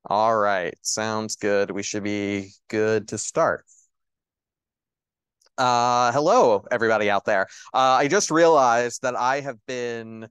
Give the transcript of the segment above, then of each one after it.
All right, sounds good. We should be good to start. Hello, everybody out there. I just realized that I have been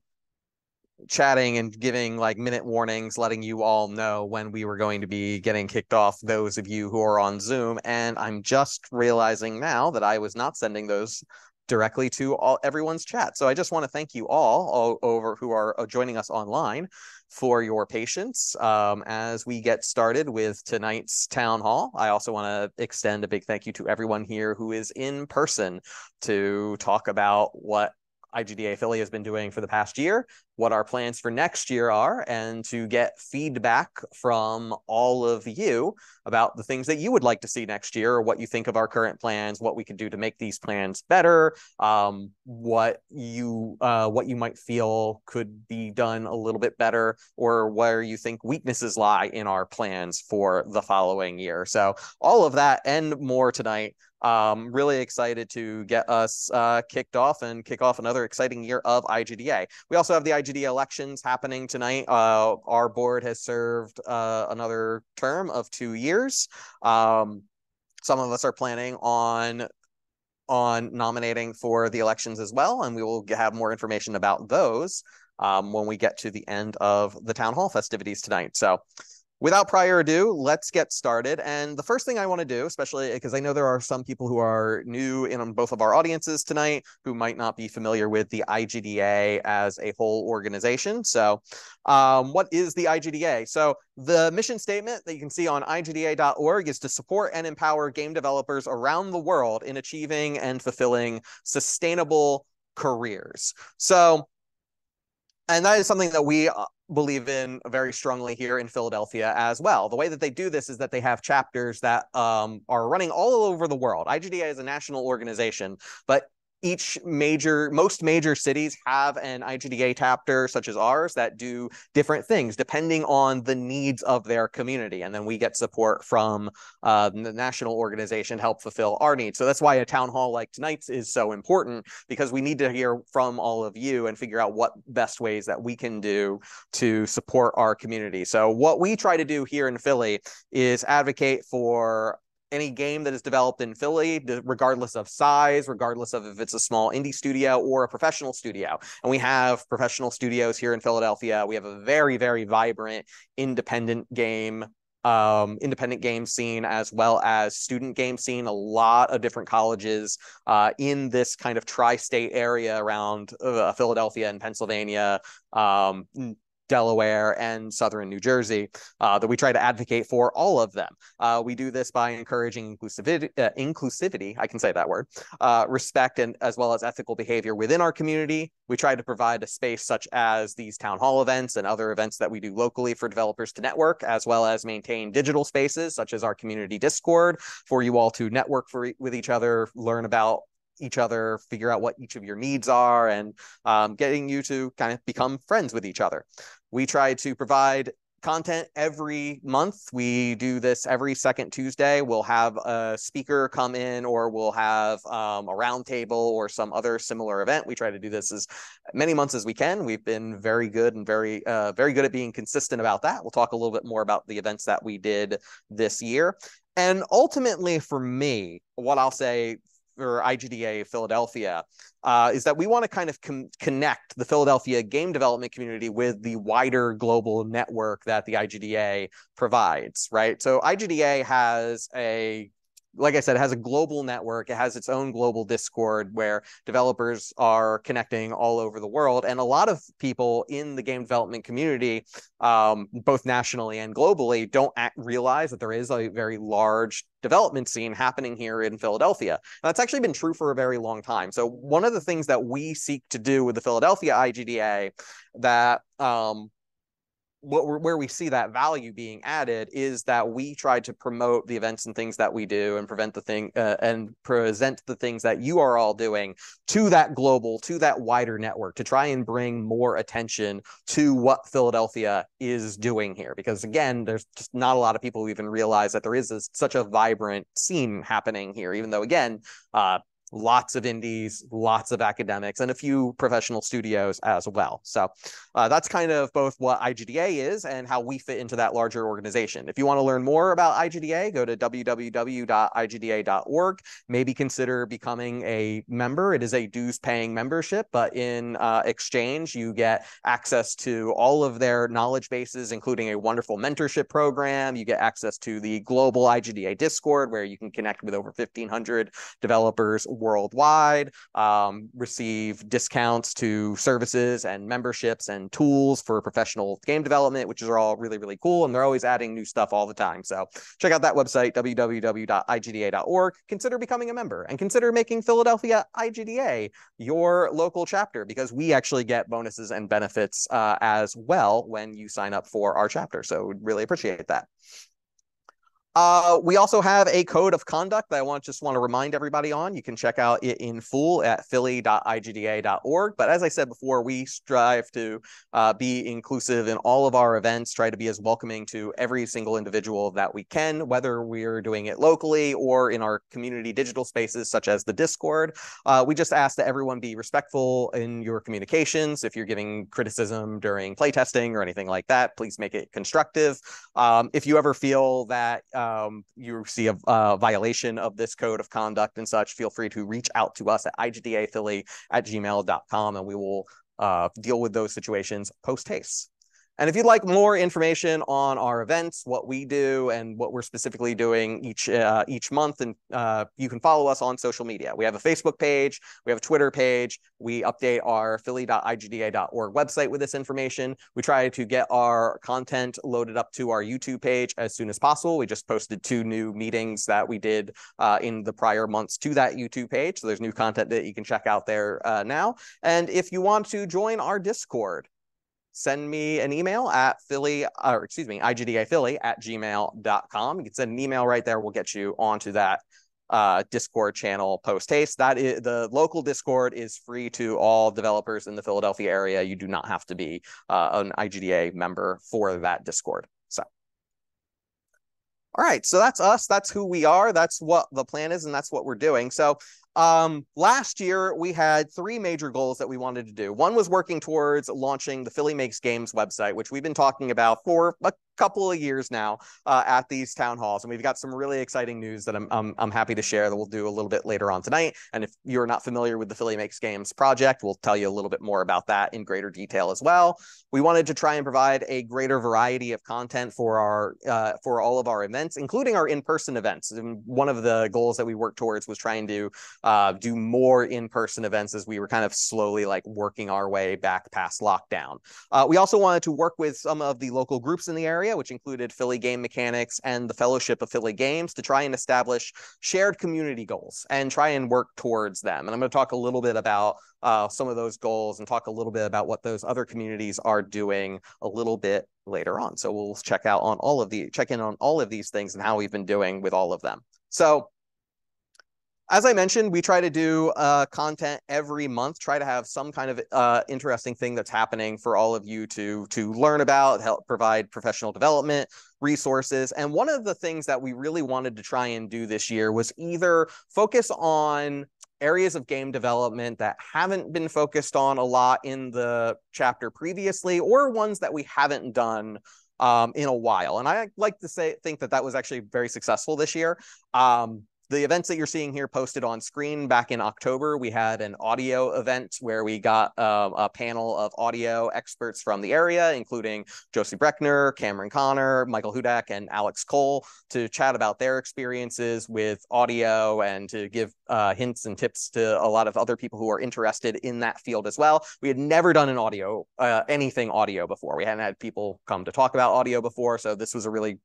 chatting and giving like minute warnings, letting you all know when we were going to be getting kicked off, those of you who are on Zoom. And I'm just realizing now that I was not sending those directly to everyone's chat. So I just want to thank you all over who are joining us online for your patience as we get started with tonight's town hall. I also want to extend a big thank you to everyone here who is in person to talk about what IGDA Philly has been doing for the past year, what our plans for next year are, and to get feedback from all of you about the things that you would like to see next year, or what you think of our current plans, what we can do to make these plans better, what you might feel could be done a little bit better, or where you think weaknesses lie in our plans for the following year. So all of that and more tonight. Really excited to get us kicked off and kick off another exciting year of IGDA. We also have the IGDA elections happening tonight. Our board has served another term of 2 years. Some of us are planning on nominating for the elections as well, and we will have more information about those when we get to the end of the town hall festivities tonight. So without prior ado, let's get started. And the first thing I want to do, especially because I know there are some people who are new in both of our audiences tonight who might not be familiar with the IGDA as a whole organization. So what is the IGDA? So the mission statement that you can see on igda.org is to support and empower game developers around the world in achieving and fulfilling sustainable careers. So, and that is something that we believe in very strongly here in Philadelphia as well. The way that they do this is that they have chapters that are running all over the world. IGDA is a national organization, but most major cities have an IGDA chapter such as ours that do different things depending on the needs of their community. And then we get support from the national organization to help fulfill our needs. So that's why a town hall like tonight's is so important, because we need to hear from all of you and figure out what best ways that we can do to support our community. So what we try to do here in Philly is advocate for any game that is developed in Philly, regardless of size, regardless of if it's a small indie studio or a professional studio. And we have professional studios here in Philadelphia. We have a very, very vibrant independent game scene, as well as student game scene. A lot of different colleges in this kind of tri-state area around Philadelphia and Pennsylvania, Delaware, and southern New Jersey, that we try to advocate for all of them. We do this by encouraging inclusivity, I can say that word, respect, and as well as ethical behavior within our community. We try to provide a space such as these town hall events and other events that we do locally for developers to network, as well as maintain digital spaces such as our community Discord for you all to network with each other, learn about each other, figure out what each of your needs are, and getting you to kind of become friends with each other. We try to provide content every month. We do this every second Tuesday. We'll have a speaker come in, or we'll have a roundtable or some other similar event. We try to do this as many months as we can. We've been very good and very good at being consistent about that. We'll talk a little bit more about the events that we did this year. And ultimately, for me, what I'll say for IGDA Philadelphia is that we want to kind of connect the Philadelphia game development community with the wider global network that the IGDA provides, right? So IGDA has like I said, it has a global network. It has its own global Discord where developers are connecting all over the world. And a lot of people in the game development community, both nationally and globally, don't realize that there is a very large development scene happening here in Philadelphia. And that's actually been true for a very long time. So one of the things that we seek to do with the Philadelphia IGDA that where we see that value being added is that we try to promote the events and things that we do and present the things that you are all doing to that wider network, to try and bring more attention to what Philadelphia is doing here. Because again, there's just not a lot of people who even realize that there is such a vibrant scene happening here, even though again, lots of indies, lots of academics, and a few professional studios as well. So that's kind of both what IGDA is and how we fit into that larger organization. If you want to learn more about IGDA, go to www.igda.org. Maybe consider becoming a member. It is a dues-paying membership, but in exchange, you get access to all of their knowledge bases, including a wonderful mentorship program. You get access to the global IGDA Discord, where you can connect with over 1,500 developers worldwide, receive discounts to services and memberships and tools for professional game development, which are all really, really cool. And they're always adding new stuff all the time. So check out that website, www.igda.org. Consider becoming a member and consider making Philadelphia IGDA your local chapter, because we actually get bonuses and benefits as well when you sign up for our chapter. So we'd really appreciate that. We also have a code of conduct that I just want to remind everybody on. You can check out it in full at philly.igda.org. But as I said before, we strive to be inclusive in all of our events, try to be as welcoming to every single individual that we can, whether we're doing it locally or in our community digital spaces, such as the Discord. We just ask that everyone be respectful in your communications. If you're giving criticism during playtesting or anything like that, please make it constructive. If you ever feel that you see a violation of this code of conduct and such, feel free to reach out to us at igdaphilly@gmail.com, and we will deal with those situations post-haste. And if you'd like more information on our events, what we do, and what we're specifically doing each month, and you can follow us on social media. We have a Facebook page, we have a Twitter page, we update our philly.igda.org website with this information. We try to get our content loaded up to our YouTube page as soon as possible. We just posted 2 new meetings that we did in the prior months to that YouTube page. So there's new content that you can check out there now. And if you want to join our Discord, send me an email at igdaphilly@gmail.com. You can send an email right there. We'll get you onto that Discord channel post-haste. That is, the local Discord is free to all developers in the Philadelphia area. You do not have to be an IGDA member for that Discord. So, all right, so that's us. That's who we are. That's what the plan is, and that's what we're doing. So last year, we had 3 major goals that we wanted to do. One was working towards launching the Philly Makes Games website, which we've been talking about for a couple of years now at these town halls, and we've got some really exciting news that I'm happy to share that we'll do a little bit later on tonight. And if you're not familiar with the Philly Makes Games project, we'll tell you a little bit more about that in greater detail as well. We wanted to try and provide a greater variety of content for our for all of our events, including our in-person events. And one of the goals that we worked towards was trying to do more in-person events as we were kind of slowly like working our way back past lockdown. We also wanted to work with some of the local groups in the area, which included Philly Game Mechanics and the Fellowship of Philly Games, to try and establish shared community goals and try and work towards them. And I'm going to talk a little bit about some of those goals and talk a little bit about what those other communities are doing a little bit later on. So we'll check in on all of these things and how we've been doing with all of them. So, as I mentioned, we try to do content every month, try to have some kind of interesting thing that's happening for all of you to learn about, help provide professional development resources. And one of the things that we really wanted to try and do this year was either focus on areas of game development that haven't been focused on a lot in the chapter previously, or ones that we haven't done in a while. And I like to think that was actually very successful this year. The events that you're seeing here posted on screen, back in October, we had an audio event where we got a panel of audio experts from the area, including Josie Breckner, Cameron Connor, Michael Hudak, and Alex Cole, to chat about their experiences with audio and to give hints and tips to a lot of other people who are interested in that field as well. We had never done anything audio before. We hadn't had people come to talk about audio before, so this was a really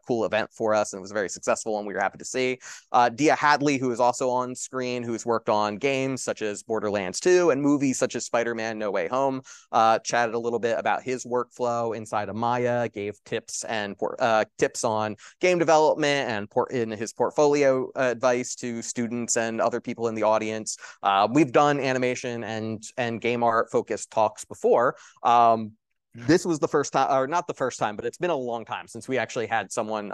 cool event for us, and it was very successful, and we were happy to see. Dia Hadley, who is also on screen, who's worked on games such as Borderlands 2 and movies such as Spider-Man No Way Home, chatted a little bit about his workflow inside of Maya, gave tips and tips on game development and in his portfolio advice to students and other people in the audience. We've done animation and game art focused talks before. this was the first time, or not the first time, but it's been a long time since we actually had someone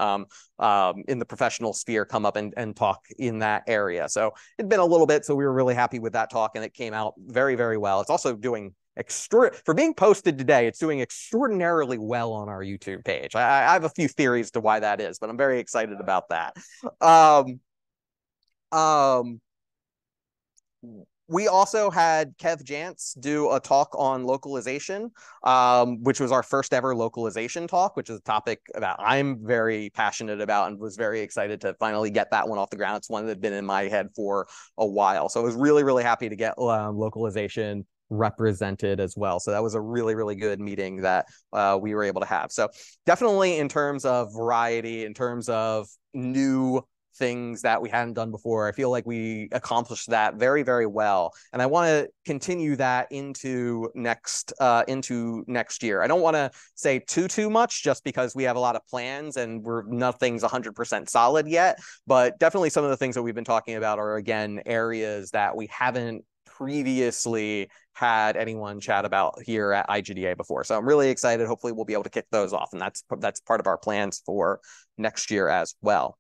in the professional sphere come up and talk in that area. So it'd been a little bit, so we were really happy with that talk, and it came out very, very well. It's also doing for being posted today, it's doing extraordinarily well on our YouTube page. I have a few theories to why that is, but I'm very excited about that. Um, we also had Kev Jantz do a talk on localization, which was our first ever localization talk, which is a topic that I'm very passionate about and was very excited to finally get that one off the ground. It's one that had been in my head for a while. So I was really, really happy to get localization represented as well. So that was a really, really good meeting that we were able to have. So definitely in terms of variety, in terms of new things that we hadn't done before, I feel like we accomplished that very, very well. And I want to continue that into next year. I don't want to say too much just because we have a lot of plans and nothing's 100% solid yet. But definitely some of the things that we've been talking about are, again, areas that we haven't previously had anyone chat about here at IGDA before. So I'm really excited. Hopefully we'll be able to kick those off. And that's part of our plans for next year as well.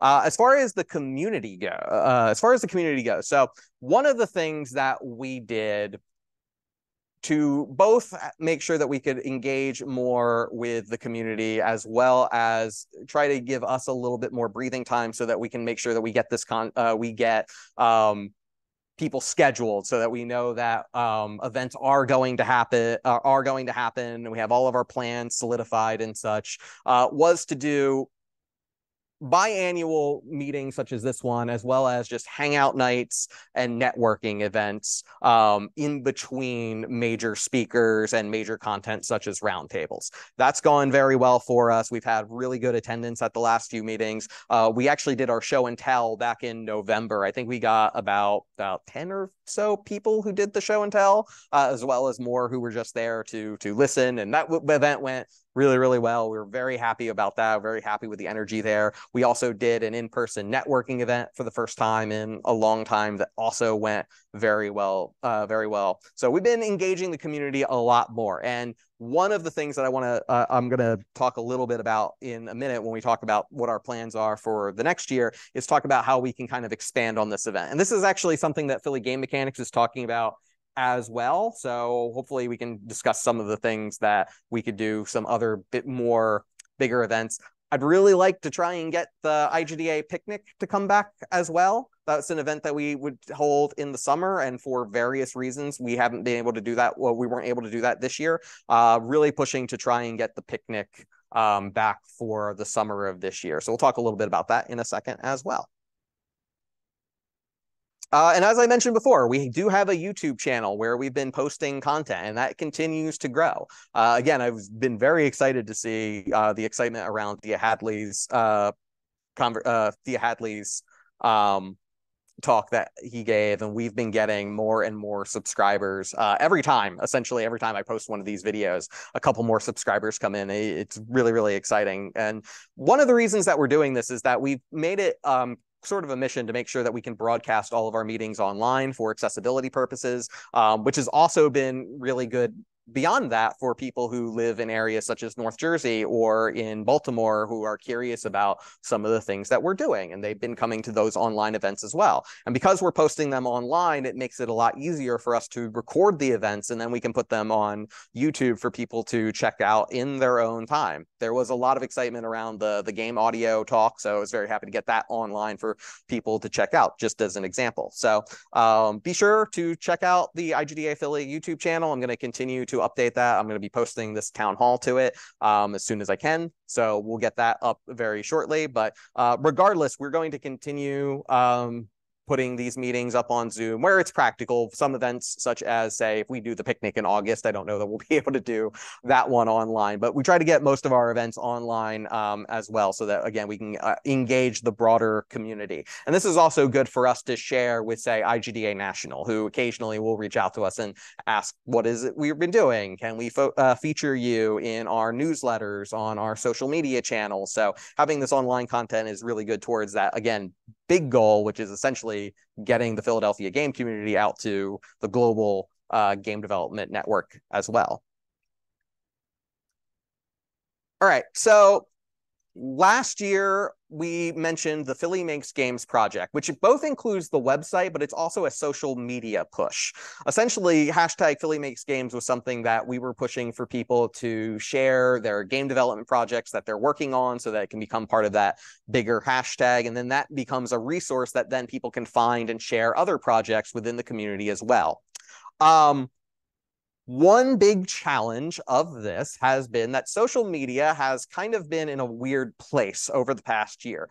As far as the community goes, so one of the things that we did to both make sure that we could engage more with the community, as well as try to give us a little bit more breathing time, so that we can make sure that we get people scheduled, so that we know that events are going to happen, and we have all of our plans solidified and such, was to do biannual meetings such as this one, as well as just hangout nights and networking events in between major speakers and major content such as roundtables. That's gone very well for us. We've had really good attendance at the last few meetings. We actually did our show and tell back in November. I think we got about 10 or so people who did the show and tell, as well as more who were just there to listen. And that event went really, really well. We were very happy about that. Very happy with the energy there. We also did an in-person networking event for the first time in a long time that also went very well, very well. So we've been engaging the community a lot more. And one of the things that I'm going to talk a little bit about in a minute when we talk about what our plans are for the next year is talk about how we can kind of expand on this event. And this is actually something that Philly Game Mechanics is talking about as well. So hopefully we can discuss some of the things that we could do, some other bit more bigger events. I'd really like to try and get the IGDA picnic to come back as well. That's an event that we would hold in the summer, and for various reasons, we haven't been able to do that. Well, we weren't able to do that this year. Really pushing to try and get the picnic back for the summer of this year. So we'll talk a little bit about that in a second as well. And as I mentioned before, we do have a YouTube channel where we've been posting content, and that continues to grow. Again, I've been very excited to see the excitement around Thea Hadley's talk that he gave, and we've been getting more and more subscribers essentially every time I post one of these videos, a couple more subscribers come in. It's really, really exciting. And one of the reasons that we're doing this is that we've made it sort of a mission to make sure that we can broadcast all of our meetings online for accessibility purposes, which has also been really good beyond that for people who live in areas such as North Jersey or in Baltimore who are curious about some of the things that we're doing. And they've been coming to those online events as well. And because we're posting them online, it makes it a lot easier for us to record the events, and then we can put them on YouTube for people to check out in their own time. There was a lot of excitement around the game audio talk, so I was very happy to get that online for people to check out, just as an example. So be sure to check out the IGDA Philly YouTube channel. I'm going to continue to update that. I'm going to be posting this town hall to it as soon as I can. So we'll get that up very shortly. But regardless, we're going to continue putting these meetings up on Zoom where it's practical. Some events, such as, say, if we do the picnic in August, I don't know that we'll be able to do that one online, but we try to get most of our events online as well, so that, again, we can engage the broader community. And this is also good for us to share with, say, IGDA National, who occasionally will reach out to us and ask, what is it we've been doing? Can we feature you in our newsletters, on our social media channels? So having this online content is really good towards that, again, big goal, which is essentially getting the Philadelphia game community out to the global game development network as well. All right, so last year, we mentioned the Philly Makes Games project, which both includes the website, but it's also a social media push. Essentially, hashtag Philly Makes Games was something that we were pushing for people to share their game development projects that they're working on so that it can become part of that bigger hashtag. And then that becomes a resource that then people can find and share other projects within the community as well. One big challenge of this has been that social media has kind of been in a weird place over the past year.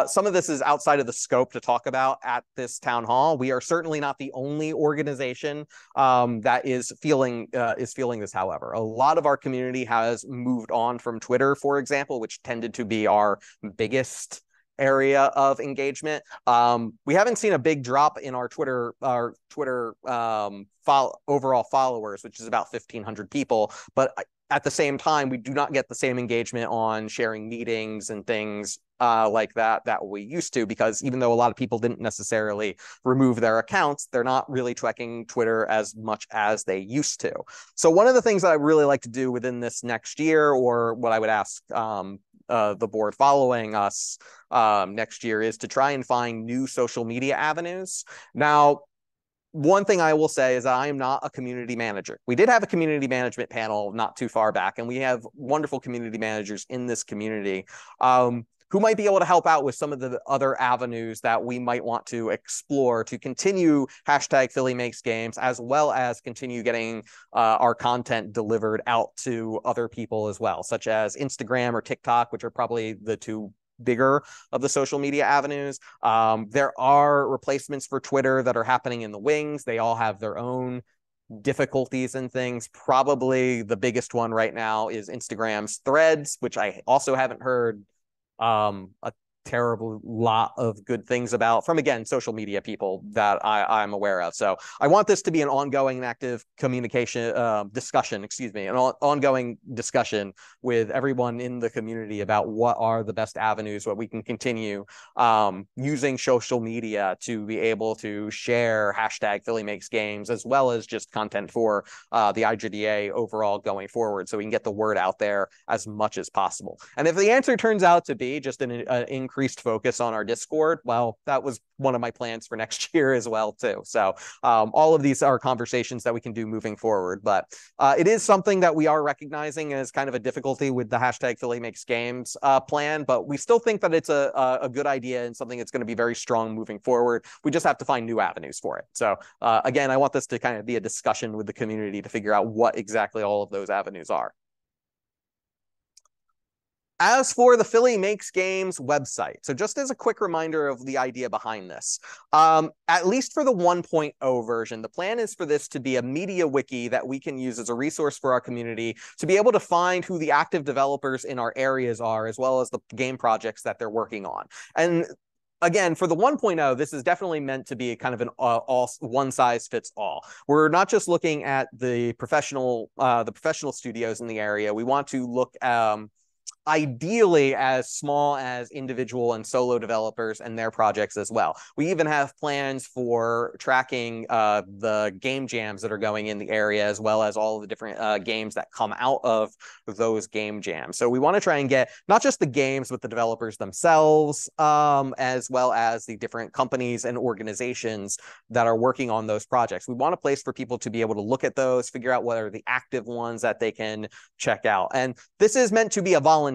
Some of this is outside of the scope to talk about at this town hall. We are certainly not the only organization that is feeling this. However, a lot of our community has moved on from Twitter, for example, which tended to be our biggest area of engagement. We haven't seen a big drop in our Twitter overall followers, which is about 1,500 people. But at the same time, we do not get the same engagement on sharing meetings and things like that we used to, because even though a lot of people didn't necessarily remove their accounts, they're not really checking Twitter as much as they used to. So one of the things that I really like to do within this next year, or what I would ask the board following us next year, is to try and find new social media avenues. Now, one thing I will say is that I am not a community manager. We did have a community management panel not too far back, and we have wonderful community managers in this community who might be able to help out with some of the other avenues that we might want to explore to continue hashtag Philly Makes Games, as well as continue getting our content delivered out to other people as well, such as Instagram or TikTok, which are probably the two bigger of the social media avenues. There are replacements for Twitter that are happening in the wings. They all have their own difficulties and things. Probably the biggest one right now is Instagram's Threads, which I also haven't heard a terrible lot of good things about from, again, social media people that I'm aware of. So I want this to be an ongoing and active communication discussion, an ongoing discussion with everyone in the community about what are the best avenues, what we can continue using social media to be able to share hashtag Philly Makes Games, as well as just content for the IGDA overall going forward, so we can get the word out there as much as possible. And if the answer turns out to be just an increased focus on our Discord, well, that was one of my plans for next year as well too. So all of these are conversations that we can do moving forward, but it is something that we are recognizing as kind of a difficulty with the hashtag Philly Makes Games plan, but we still think that it's a good idea and something that's going to be very strong moving forward. We just have to find new avenues for it. So again, I want this to kind of be a discussion with the community to figure out what exactly all of those avenues are. As for the Philly Makes Games website, so just as a quick reminder of the idea behind this, at least for the 1.0 version, the plan is for this to be a media wiki that we can use as a resource for our community to be able to find who the active developers in our areas are, as well as the game projects that they're working on. And again, for the 1.0, this is definitely meant to be kind of an all one size fits all. We're not just looking at the professional studios in the area. We want to look ideally as small as individual and solo developers and their projects as well. We even have plans for tracking the game jams that are going in the area, as well as all of the different games that come out of those game jams. So we want to try and get not just the games, but the developers themselves, as well as the different companies and organizations that are working on those projects. We want a place for people to be able to look at those, figure out what are the active ones that they can check out. And this is meant to be a volunteer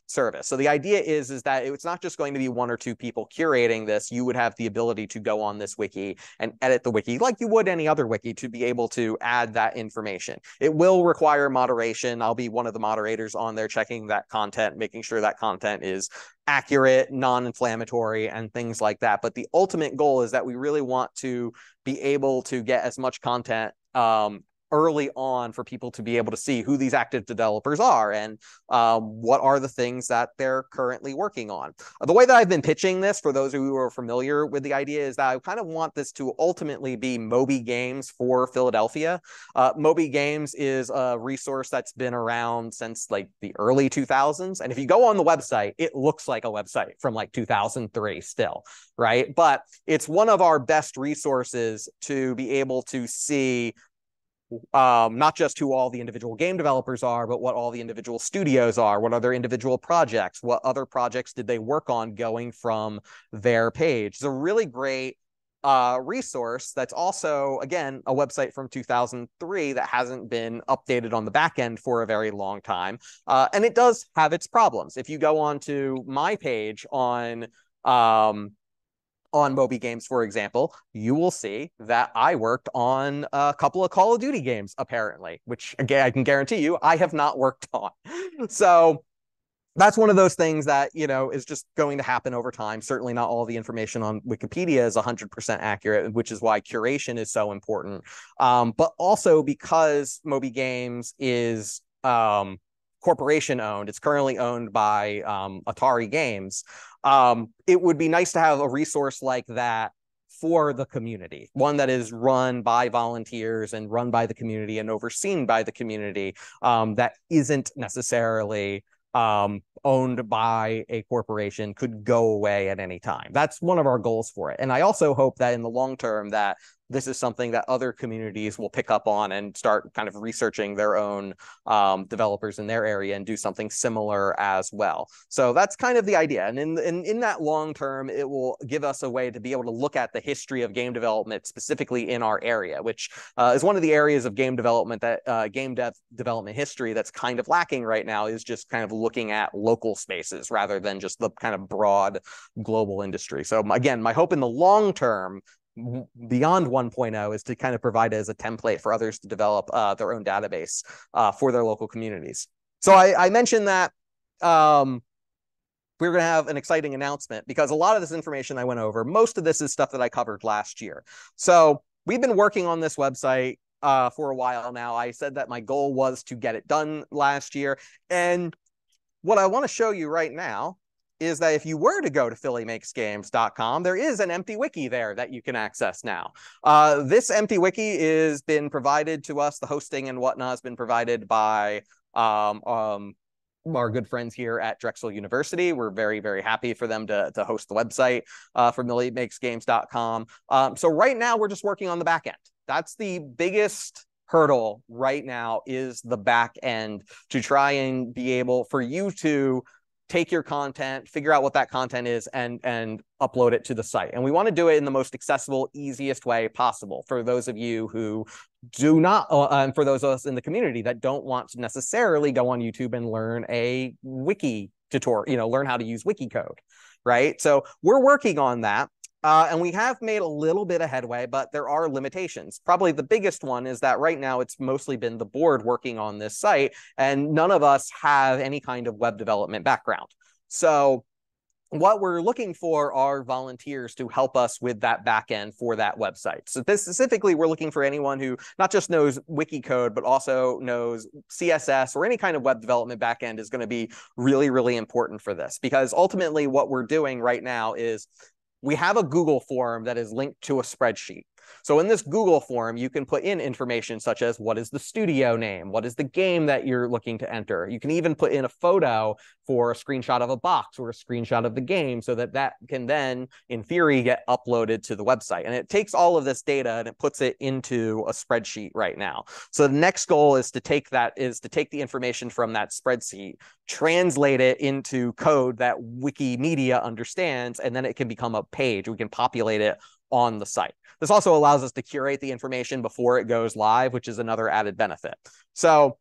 service. So the idea is that it's not just going to be one or two people curating this. You would have the ability to go on this wiki and edit the wiki like you would any other wiki to be able to add that information. It will require moderation. I'll be one of the moderators on there checking that content, making sure that content is accurate, non-inflammatory, and things like that. But the ultimate goal is that we really want to be able to get as much content early on for people to be able to see who these active developers are and what are the things that they're currently working on. The way that I've been pitching this, for those who are familiar with the idea, is that I kind of want this to ultimately be Moby Games for Philadelphia. Moby Games is a resource that's been around since like the early 2000s. And if you go on the website, it looks like a website from like 2003 still, right? But it's one of our best resources to be able to see not just who all the individual game developers are, but what all the individual studios are, what are their individual projects, what other projects did they work on going from their page. It's a really great resource that's also, again, a website from 2003 that hasn't been updated on the back end for a very long time. And it does have its problems. If you go onto my page on Moby Games, for example, you will see that I worked on a couple of Call of Duty games, apparently, which, again, I can guarantee you I have not worked on. So that's one of those things that, is just going to happen over time. Certainly not all the information on Wikipedia is 100% accurate, which is why curation is so important. But also because Moby Games is corporation owned, it's currently owned by Atari Games. It would be nice to have a resource like that for the community, one that is run by volunteers and run by the community and overseen by the community, that isn't necessarily owned by a corporation, could go away at any time. That's one of our goals for it. And I also hope that in the long term that this is something that other communities will pick up on and start kind of researching their own developers in their area and do something similar as well. So that's kind of the idea. And in that long term, it will give us a way to be able to look at the history of game development specifically in our area, which is one of the areas of game development that development history that's kind of lacking right now, is just kind of looking at local spaces rather than just the kind of broad global industry. So again, my hope in the long term beyond 1.0 is to kind of provide it as a template for others to develop their own database for their local communities. So I mentioned that we're going to have an exciting announcement, because a lot of this information I went over, most of this is stuff that I covered last year. So we've been working on this website for a while now. I said that my goal was to get it done last year. And what I want to show you right now is that if you were to go to phillymakesgames.com, there is an empty wiki there that you can access now. This empty wiki has been provided to us. The hosting and whatnot has been provided by our good friends here at Drexel University. We're very, very happy for them to host the website for phillymakesgames.com. So right now, we're just working on the back end. That's the biggest hurdle right now, is the back end, to try and be able for you to take your content, figure out what that content is, and upload it to the site. And we want to do it in the most accessible, easiest way possible for those of you who do not, and for those of us in the community that don't want to necessarily go on YouTube and learn a wiki tutorial, learn how to use wiki code, right? So we're working on that. And we have made a little bit of headway, but there are limitations. Probably the biggest one is that right now it's mostly been the board working on this site, and none of us have any kind of web development background. So what we're looking for are volunteers to help us with that back end for that website. So specifically, we're looking for anyone who not just knows wiki code, but also knows CSS, or any kind of web development back end is going to be really, really important for this. Because ultimately what we're doing right now is we have a Google form that is linked to a spreadsheet. So in this Google form, you can put in information such as what is the studio name, what is the game that you're looking to enter. You can even put in a photo for a screenshot of a box or a screenshot of the game, so that that can then, in theory, get uploaded to the website. And it takes all of this data and it puts it into a spreadsheet right now. So the next goal is to take the information from that spreadsheet, translate it into code that Wikimedia understands, and then it can become a page. We can populate it on the site. This also allows us to curate the information before it goes live, which is another added benefit. So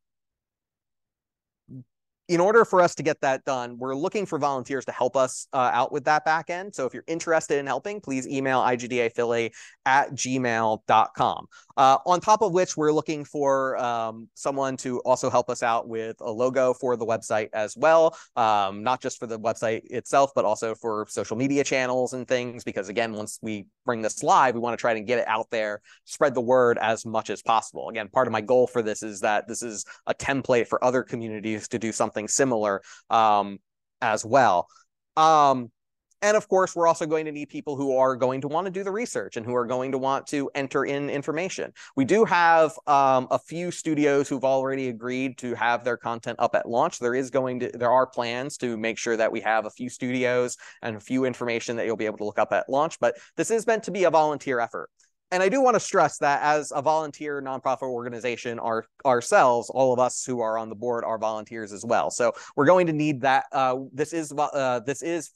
in order for us to get that done, we're looking for volunteers to help us out with that back end. So if you're interested in helping, please email igdaphilly@gmail.com. On top of which, we're looking for someone to also help us out with a logo for the website as well, not just for the website itself, but also for social media channels and things. Because again, once we bring this live, we want to try to get it out there, spread the word as much as possible. Again, part of my goal for this is that this is a template for other communities to do something similar as well. And of course, we're also going to need people who are going to want to do the research and who are going to want to enter in information. We do have a few studios who've already agreed to have their content up at launch. There are plans to make sure that we have a few studios and a few information that you'll be able to look up at launch, but this is meant to be a volunteer effort. And I do want to stress that as a volunteer nonprofit organization, ourselves, all of us who are on the board are volunteers as well. So we're going to need that. This is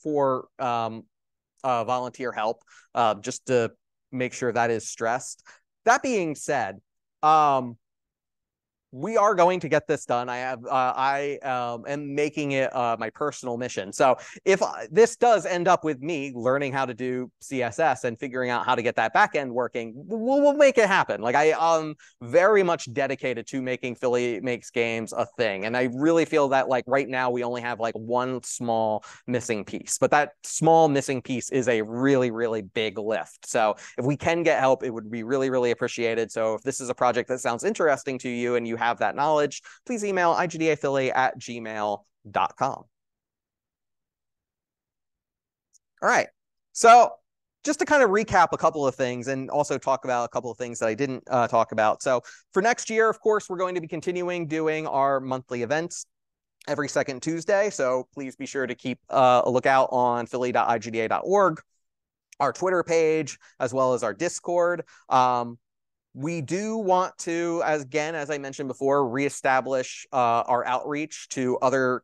for volunteer help, just to make sure that is stressed. That being said, we are going to get this done. I am making it my personal mission. So if this does end up with me learning how to do CSS and figuring out how to get that backend working, we'll make it happen. Like I am very much dedicated to making Philly Makes Games a thing. And I really feel that like right now we only have like one small missing piece, but that small missing piece is a really, really big lift. So if we can get help, it would be really, really appreciated. So if this is a project that sounds interesting to you and you have that knowledge, please email igdaphilly@gmail.com. All right. So just to kind of recap a couple of things and also talk about a couple of things that I didn't talk about. So for next year, of course, we're going to be continuing doing our monthly events every second Tuesday. So please be sure to keep a lookout on philly.igda.org, our Twitter page, as well as our Discord. We do want to, as I mentioned before, reestablish our outreach to other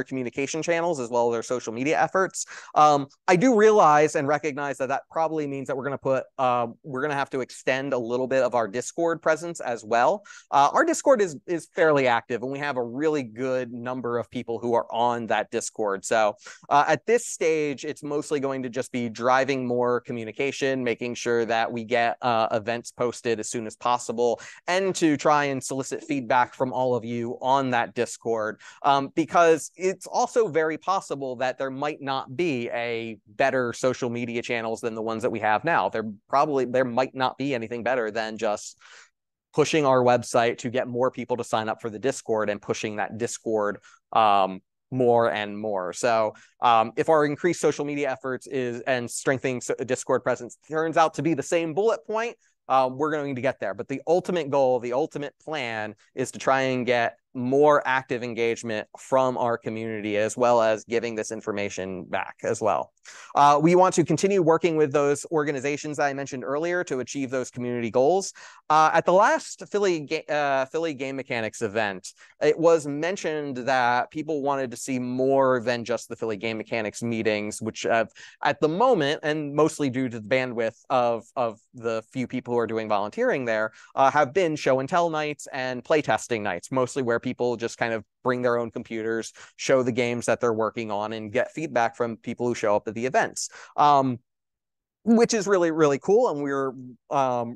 communication channels as well as our social media efforts. I do realize and recognize that probably means that we're going to have to extend a little bit of our Discord presence as well. Our Discord is fairly active, and we have a really good number of people who are on that Discord. So at this stage, it's mostly going to just be driving more communication, making sure that we get events posted as soon as possible, and to try and solicit feedback from all of you on that Discord, because it's also very possible that there might not be a better social media channels than the ones that we have now. There might not be anything better than just pushing our website to get more people to sign up for the Discord and pushing that Discord more and more. So if our increased social media efforts and strengthening Discord presence turns out to be the same bullet point, we're going to get there. But the ultimate goal, the ultimate plan is to try and get more active engagement from our community, as well as giving this information back as well. We want to continue working with those organizations that I mentioned earlier to achieve those community goals. At the last Philly Game Mechanics event, it was mentioned that people wanted to see more than just the Philly Game Mechanics meetings, which at the moment, and mostly due to the bandwidth of the few people who are doing volunteering there, have been show and tell nights and playtesting nights, mostly where people just kind of bring their own computers, show the games that they're working on, and get feedback from people who show up at the events. Which is really, really cool. And we're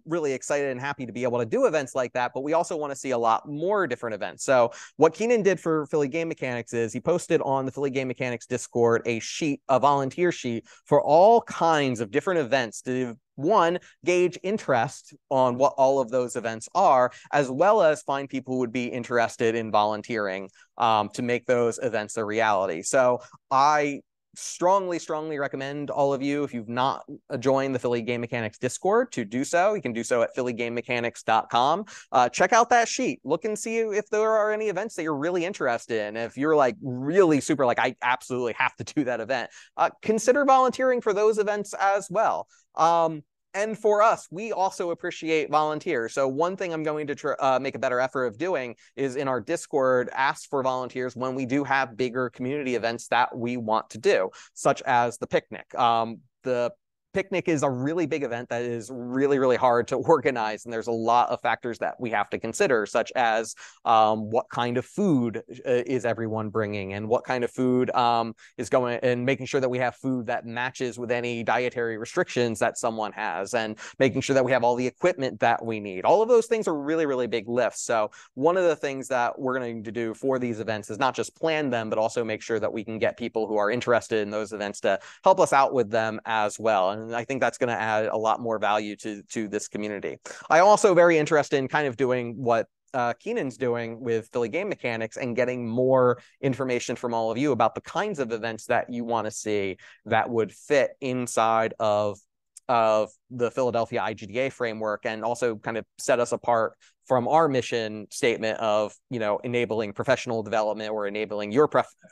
really excited and happy to be able to do events like that. But we also want to see a lot more different events. So what Keenan did for Philly Game Mechanics is he posted on the Philly Game Mechanics Discord a volunteer sheet for all kinds of different events to, one, gauge interest on what all of those events are, as well as find people who would be interested in volunteering to make those events a reality. So I strongly recommend all of you, if you've not joined the Philly Game Mechanics Discord, to do so. You can do so at phillygamemechanics.com. Check out that sheet. Look and see if there are any events that you're really interested in. If you're like really super like, I absolutely have to do that event, consider volunteering for those events as well. And for us, we also appreciate volunteers. So one thing I'm going to make a better effort of doing is in our Discord, ask for volunteers when we do have bigger community events that we want to do, such as the picnic. The picnic is a really big event that is really, really hard to organize. And there's a lot of factors that we have to consider, such as what kind of food is everyone bringing, and what kind of food is going, and making sure that we have food that matches with any dietary restrictions that someone has, and making sure that we have all the equipment that we need. All of those things are really, really big lifts. So one of the things that we're going to do for these events is not just plan them, but also make sure that we can get people who are interested in those events to help us out with them as well. And I think that's going to add a lot more value to this community. I'm also very interested in kind of doing what Keenan's doing with Philly Game Mechanics and getting more information from all of you about the kinds of events that you want to see that would fit inside of of the Philadelphia IGDA framework, and also kind of set us apart from our mission statement of, enabling professional development or enabling your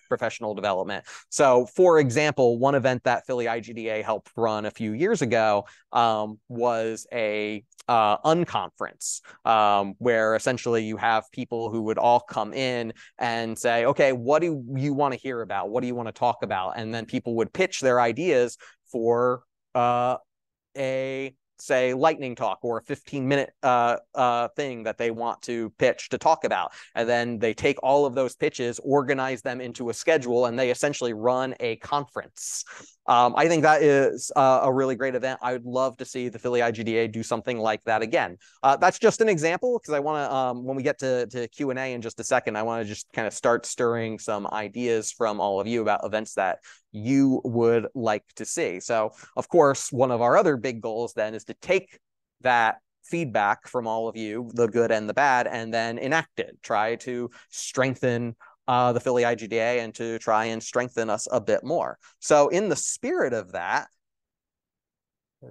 professional development. So, for example, one event that Philly IGDA helped run a few years ago was a unconference, where essentially you have people who would all come in and say, okay, what do you want to hear about? What do you want to talk about? And then people would pitch their ideas for a say lightning talk or a 15-minute thing that they want to pitch to talk about, and then they take all of those pitches, organize them into a schedule, and they essentially run a conference. I think that is a really great event. I would love to see the Philly IGDA do something like that again. That's just an example, because I want to, when we get to Q&A in just a second, I want to just kind of start stirring some ideas from all of you about events that you would like to see. So, of course, one of our other big goals then is to take that feedback from all of you, the good and the bad, and then enact it. Try to strengthen the Philly IGDA and to try and strengthen us a bit more. So in the spirit of that,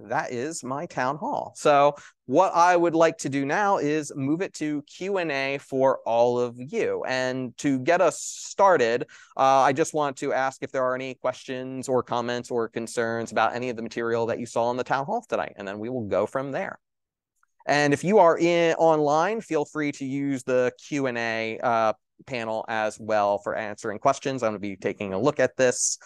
that is my town hall. So what I would like to do now is move it to Q&A for all of you. And to get us started, I just want to ask if there are any questions or comments or concerns about any of the material that you saw in the town hall tonight, and then we will go from there. And if you are online, feel free to use the Q&A panel as well for answering questions. I'm going to be taking a look at this.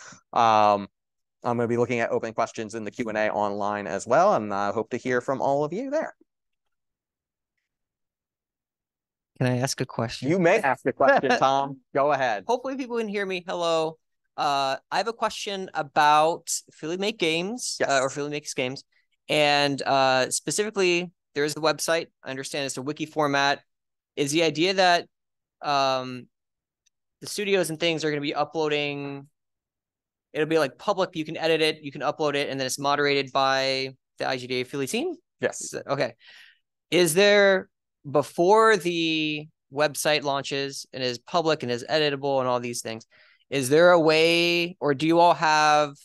I'm going to be looking at open questions in the Q&A online as well, and I hope to hear from all of you there. Can I ask a question? You may ask a question, Tom. Go ahead. Hopefully people can hear me. Hello. I have a question about Philly Make Games, yes. Or Philly Makes Games. And specifically, there is the website. I understand it's a wiki format. Is the idea that the studios and things are going to be uploading... It'll be like public. You can edit it. You can upload it, and then it's moderated by the IGDA Philly team. Yes. Okay. Is there, before the website launches and is public and is editable and all these things, is there a way, or do you all have?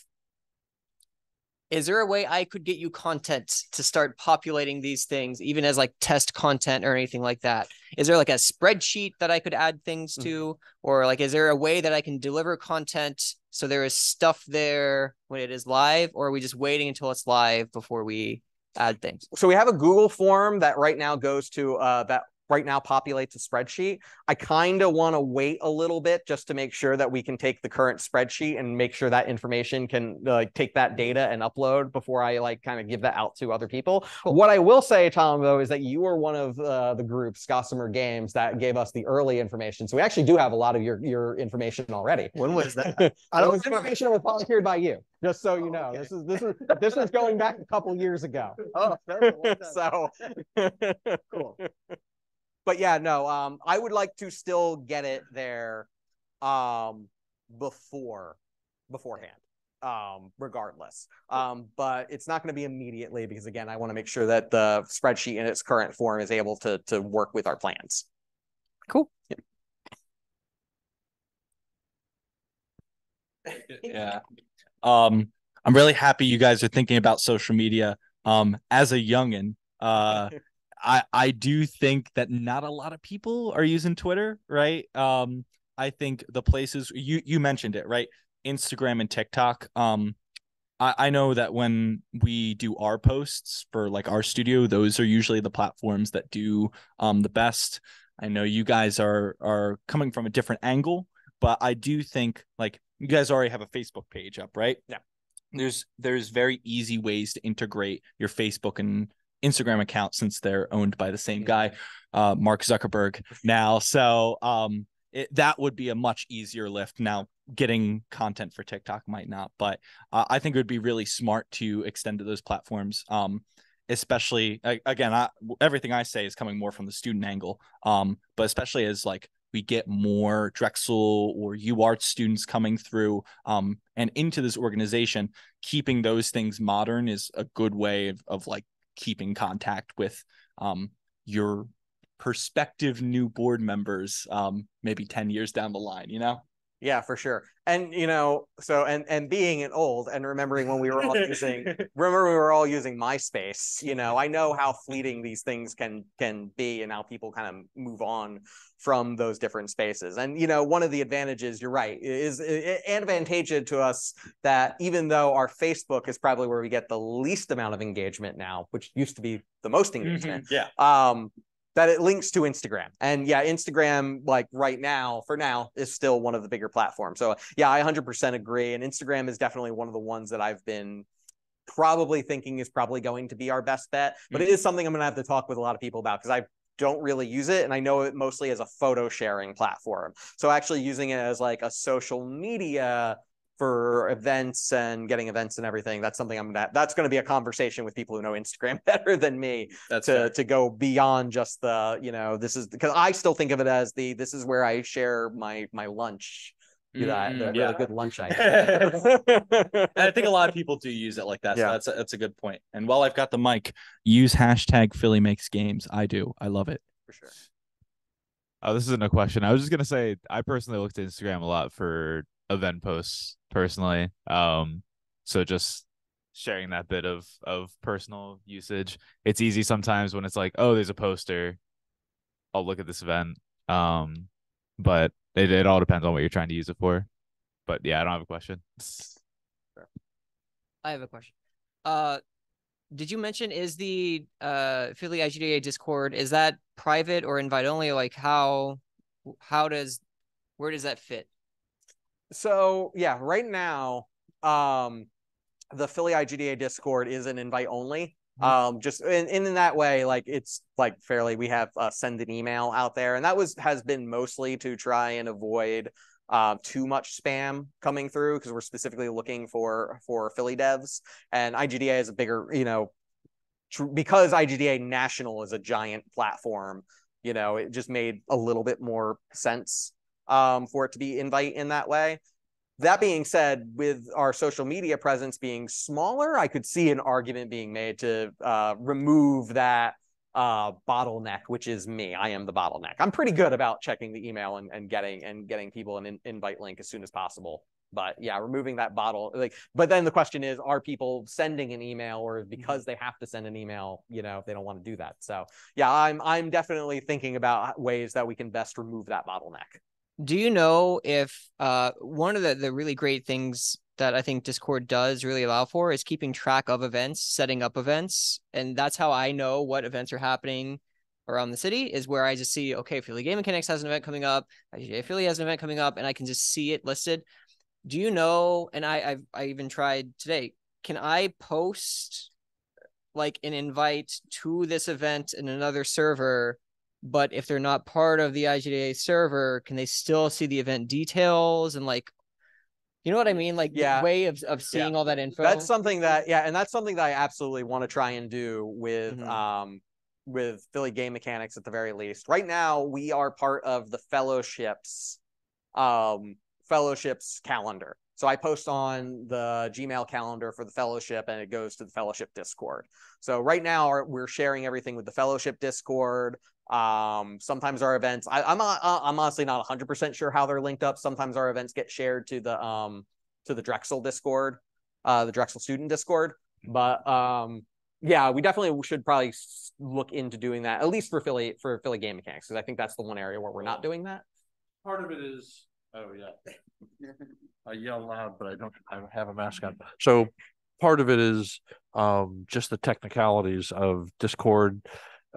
Is there a way I could get you content to start populating these things, even as like test content or anything like that? Is there like a spreadsheet that I could add things to? Or like, is there a way that I can deliver content so there is stuff there when it is live? Or are we just waiting until it's live before we add things? So we have a Google form that right now goes to that right now populates a spreadsheet. I kind of want to wait a little bit just to make sure that we can take the current spreadsheet and make sure that information can take that data and upload before I kind of give that out to other people. Cool. What I will say, Tom, though, is that you were one of the groups, Gossamer Games, that gave us the early information. So we actually do have a lot of your information already. When was that? I don't know. Information that was volunteered by you. Just so you know, okay. This is going back a couple years ago. Oh, so cool. But yeah, no, I would like to still get it there beforehand, regardless. But it's not going to be immediately because, again, I want to make sure that the spreadsheet in its current form is able to work with our plans. Cool. Yeah. I'm really happy you guys are thinking about social media. As a youngin', I do think that not a lot of people are using Twitter, right? I think the places you mentioned it, right? Instagram and TikTok. I know that when we do our posts for like our studio, those are usually the platforms that do the best. I know you guys are coming from a different angle, but I do think like you guys already have a Facebook page up, right? Yeah. There's very easy ways to integrate your Facebook and Instagram account since they're owned by the same guy, Mark Zuckerberg now. So that would be a much easier lift. Now, getting content for TikTok might not, but I think it would be really smart to extend to those platforms. Especially again, everything I say is coming more from the student angle. But especially as like we get more Drexel or UArts students coming through and into this organization, keeping those things modern is a good way of like keeping contact with your prospective new board members maybe 10 years down the line, you know? Yeah, for sure. And so and being an old and remembering when we were all using MySpace, I know how fleeting these things can be and how people kind of move on from those different spaces. And one of the advantages, you're right, is advantageous to us that even though our Facebook is probably where we get the least amount of engagement now, which used to be the most engagement. That it links to Instagram. And yeah, Instagram, like right now, for now, is still one of the bigger platforms. So yeah, I 100% agree. And Instagram is definitely one of the ones that I've been probably thinking is probably going to be our best bet. But it is something I'm going to have to talk with a lot of people about because I don't really use it. And I know it mostly as a photo sharing platform. So actually using it as like a social media for events and getting events and everything, that's something that's going to be a conversation with people who know Instagram better than me. To go beyond just the this is because I still think of it as this is where I share my lunch. Really good lunch item. I think a lot of people do use it like that. So that's a good point. And while I've got the mic, use hashtag Philly Makes Games. I do. I love it. For sure. Oh, this isn't a question. I was just gonna say I personally looked at Instagram a lot for event posts personally. So just sharing that bit of personal usage. It's easy sometimes when it's like, oh, there's a poster, I'll look at this event. But it all depends on what you're trying to use it for. But yeah, I don't have a question. I have a question. Did you mention is the Philly IGDA Discord, is that private or invite only? Like where does that fit? So yeah, right now, the Philly IGDA Discord is an invite only. Just in that way, like it's like fairly, we have send an email out there, and that has been mostly to try and avoid too much spam coming through because we're specifically looking for Philly devs, and IGDA is a bigger, because IGDA National is a giant platform, it just made a little bit more sense for it to be invite in that way. That being said, with our social media presence being smaller, I could see an argument being made to remove that bottleneck, which is me. I am the bottleneck. I'm pretty good about checking the email and getting people an invite link as soon as possible. But yeah, removing that but then the question is, are people sending an email, or because they have to send an email, they don't want to do that? So yeah, I'm definitely thinking about ways that we can best remove that bottleneck. Do you know if one of the really great things that I think Discord does really allow for is keeping track of events, setting up events, and that's how I know what events are happening around the city, is where I just see, okay, Philly Game Mechanics has an event coming up, IGA Philly has an event coming up, and I can just see it listed. Do you know, and I even tried today, can I post like an invite to this event in another server, but if they're not part of the IGDA server, can they still see the event details and like, you know what I mean? Like the way of seeing all that info. That's something that, and that's something that I absolutely want to try and do with Philly Game Mechanics at the very least. Right now, we are part of the fellowship's calendar. So I post on the Gmail calendar for the fellowship, and it goes to the fellowship Discord. So right now we're sharing everything with the fellowship Discord. Sometimes our events, I'm honestly not 100% sure how they're linked up. Sometimes our events get shared to the Drexel Discord, the Drexel student Discord. But yeah, we definitely should probably look into doing that, at least for Philly Game Mechanics, because I think that's the one area where we're not doing that. Part of it is, oh yeah, I yell loud, but I have a mask on. So part of it is just the technicalities of Discord.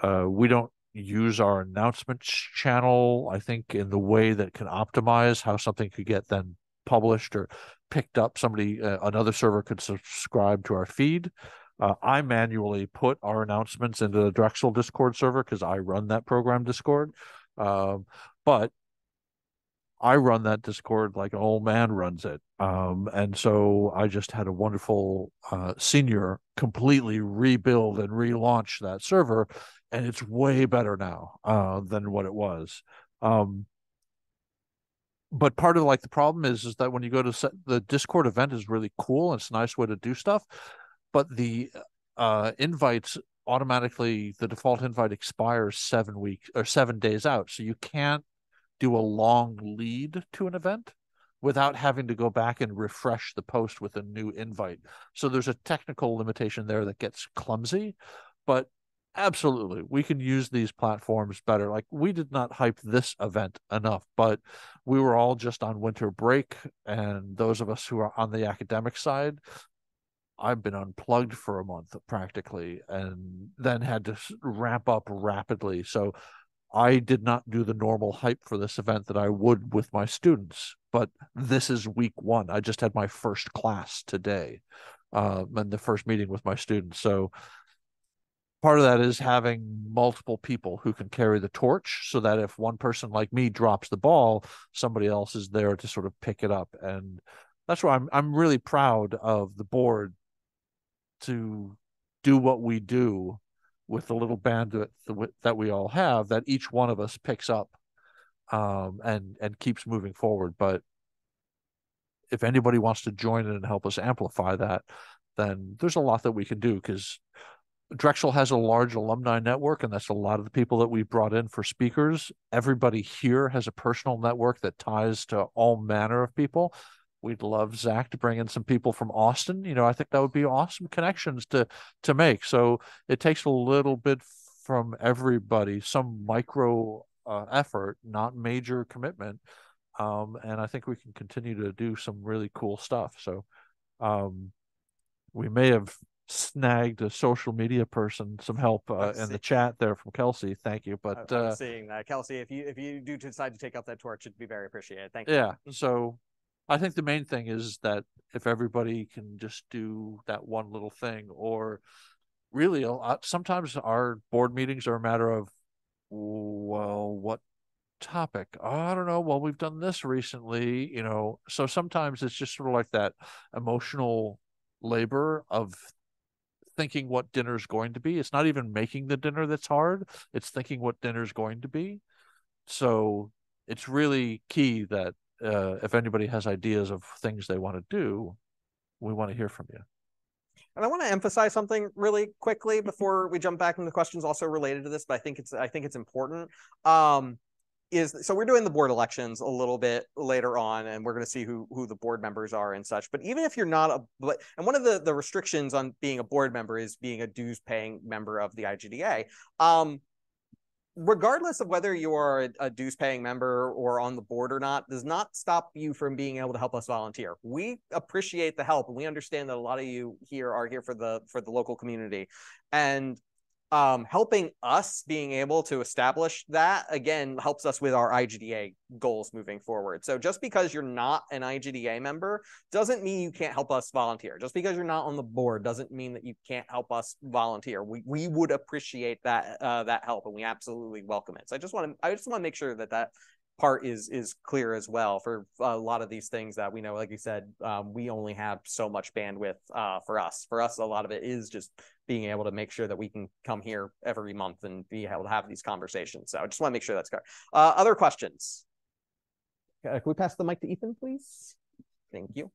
We don't use our announcements channel, I think, in the way that can optimize how something could get then published or picked up. Another server could subscribe to our feed. I manually put our announcements into the Drexel Discord server because I run that program Discord. But I run that Discord like an old man runs it. And so I just had a wonderful senior completely rebuild and relaunch that server, and it's way better now than what it was. But part of the problem is that when you go to the Discord event is really cool, and it's a nice way to do stuff, but the invites automatically, the default invite expires 7 days out. So you can't do a long lead to an event. without having to go back and refresh the post with a new invite. So there's a technical limitation there that gets clumsy, but absolutely, we can use these platforms better. Like, we did not hype this event enough, but we were all just on winter break, and those of us who are on the academic side, I've been unplugged for a month practically, and then had to ramp up rapidly. So I did not do the normal hype for this event that I would with my students, but this is week one. I just had my first class today, and the first meeting with my students. So part of that is having multiple people who can carry the torch, so that if one person like me drops the ball, somebody else is there to sort of pick it up. And that's why I'm really proud of the board to do what we do with the little bandwidth that we all have, that each one of us picks up, and keeps moving forward. But if anybody wants to join in and help us amplify that, then there's a lot that we can do, because Drexel has a large alumni network, and that's a lot of the people that we brought in for speakers. Everybody here has a personal network that ties to all manner of people. We'd love Zach to bring in some people from Austin. I think that would be awesome connections to make. So it takes a little bit from everybody, some micro effort, not major commitment. And I think we can continue to do some really cool stuff. So we may have snagged a social media person some help in the chat there from Kelsey. Thank you. But I was seeing that, Kelsey, if you do decide to take up that torch, it'd be very appreciated. Thank you. Yeah. So I think the main thing is that if everybody can just do that one little thing, or really sometimes our board meetings are a matter of, well, what topic? Oh, I don't know. Well, we've done this recently, so sometimes it's just sort of like that emotional labor of thinking what dinner's going to be. It's not even making the dinner that's hard. It's thinking what dinner's going to be. So it's really key that if anybody has ideas of things they want to do, we want to hear from you. And I want to emphasize something really quickly before we jump back into the questions also related to this, but I think it's important. So we're doing the board elections a little bit later on, and we're going to see who the board members are and such. But even if you're not and one of the restrictions on being a board member is being a dues paying member of the IGDA. Regardless of whether you are a dues paying member or on the board or not, does not stop you from being able to help us volunteer. We appreciate the help, and we understand that a lot of you here are here for the local community, and helping us being able to establish that, again, helps us with our IGDA goals moving forward. So just because you're not an IGDA member doesn't mean you can't help us volunteer. Just because you're not on the board doesn't mean that you can't help us volunteer. We would appreciate that help, and we absolutely welcome it. So I just want to make sure that part is clear as well for a lot of these things that we know. Like you said, we only have so much bandwidth for us. For us, a lot of it is just being able to make sure that we can come here every month and be able to have these conversations. So I just want to make sure that's clear. Other questions? Can we pass the mic to Ethan, please? Thank you.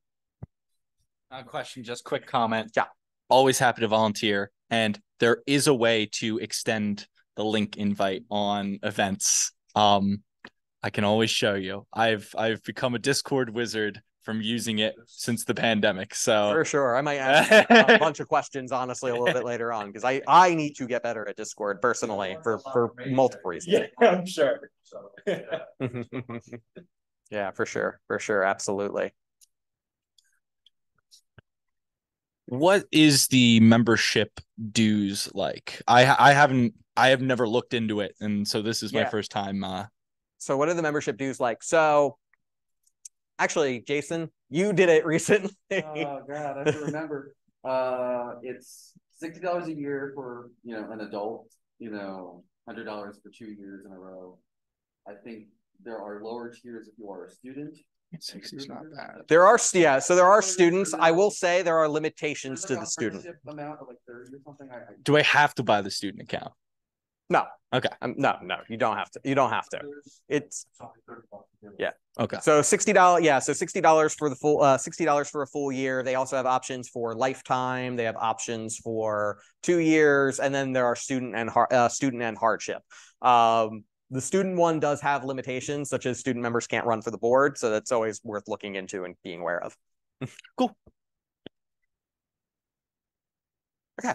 Question, just quick comment. Yeah. Always happy to volunteer. And there is a way to extend the link invite on events. I can always show you. I've become a Discord wizard from using it since the pandemic. So for sure, I might ask a bunch of questions, honestly, a little bit later on, because I need to get better at Discord personally for multiple reasons. Yeah, I'm sure. Yeah, for sure, absolutely. What is the membership dues like? I have never looked into it, and so this is my first time. So what are the membership dues like? So actually, Jason, you did it recently. Oh God, I have to remember. It's $60 a year for an adult. $100 for 2 years in a row. I think there are lower tiers if you are a student. 60 is not bad. There are students. I will say there are limitations to the student amount of like 30 or something. Do I have to buy the student account? No. Okay. No, you don't have to. It's yeah. Okay. So $60. Yeah. So $60 for the full. $60 for a full year. They also have options for lifetime. They have options for 2 years, and then there are student and hardship. The student one does have limitations, such as student members can't run for the board. So that's always worth looking into and being aware of. Cool. Okay.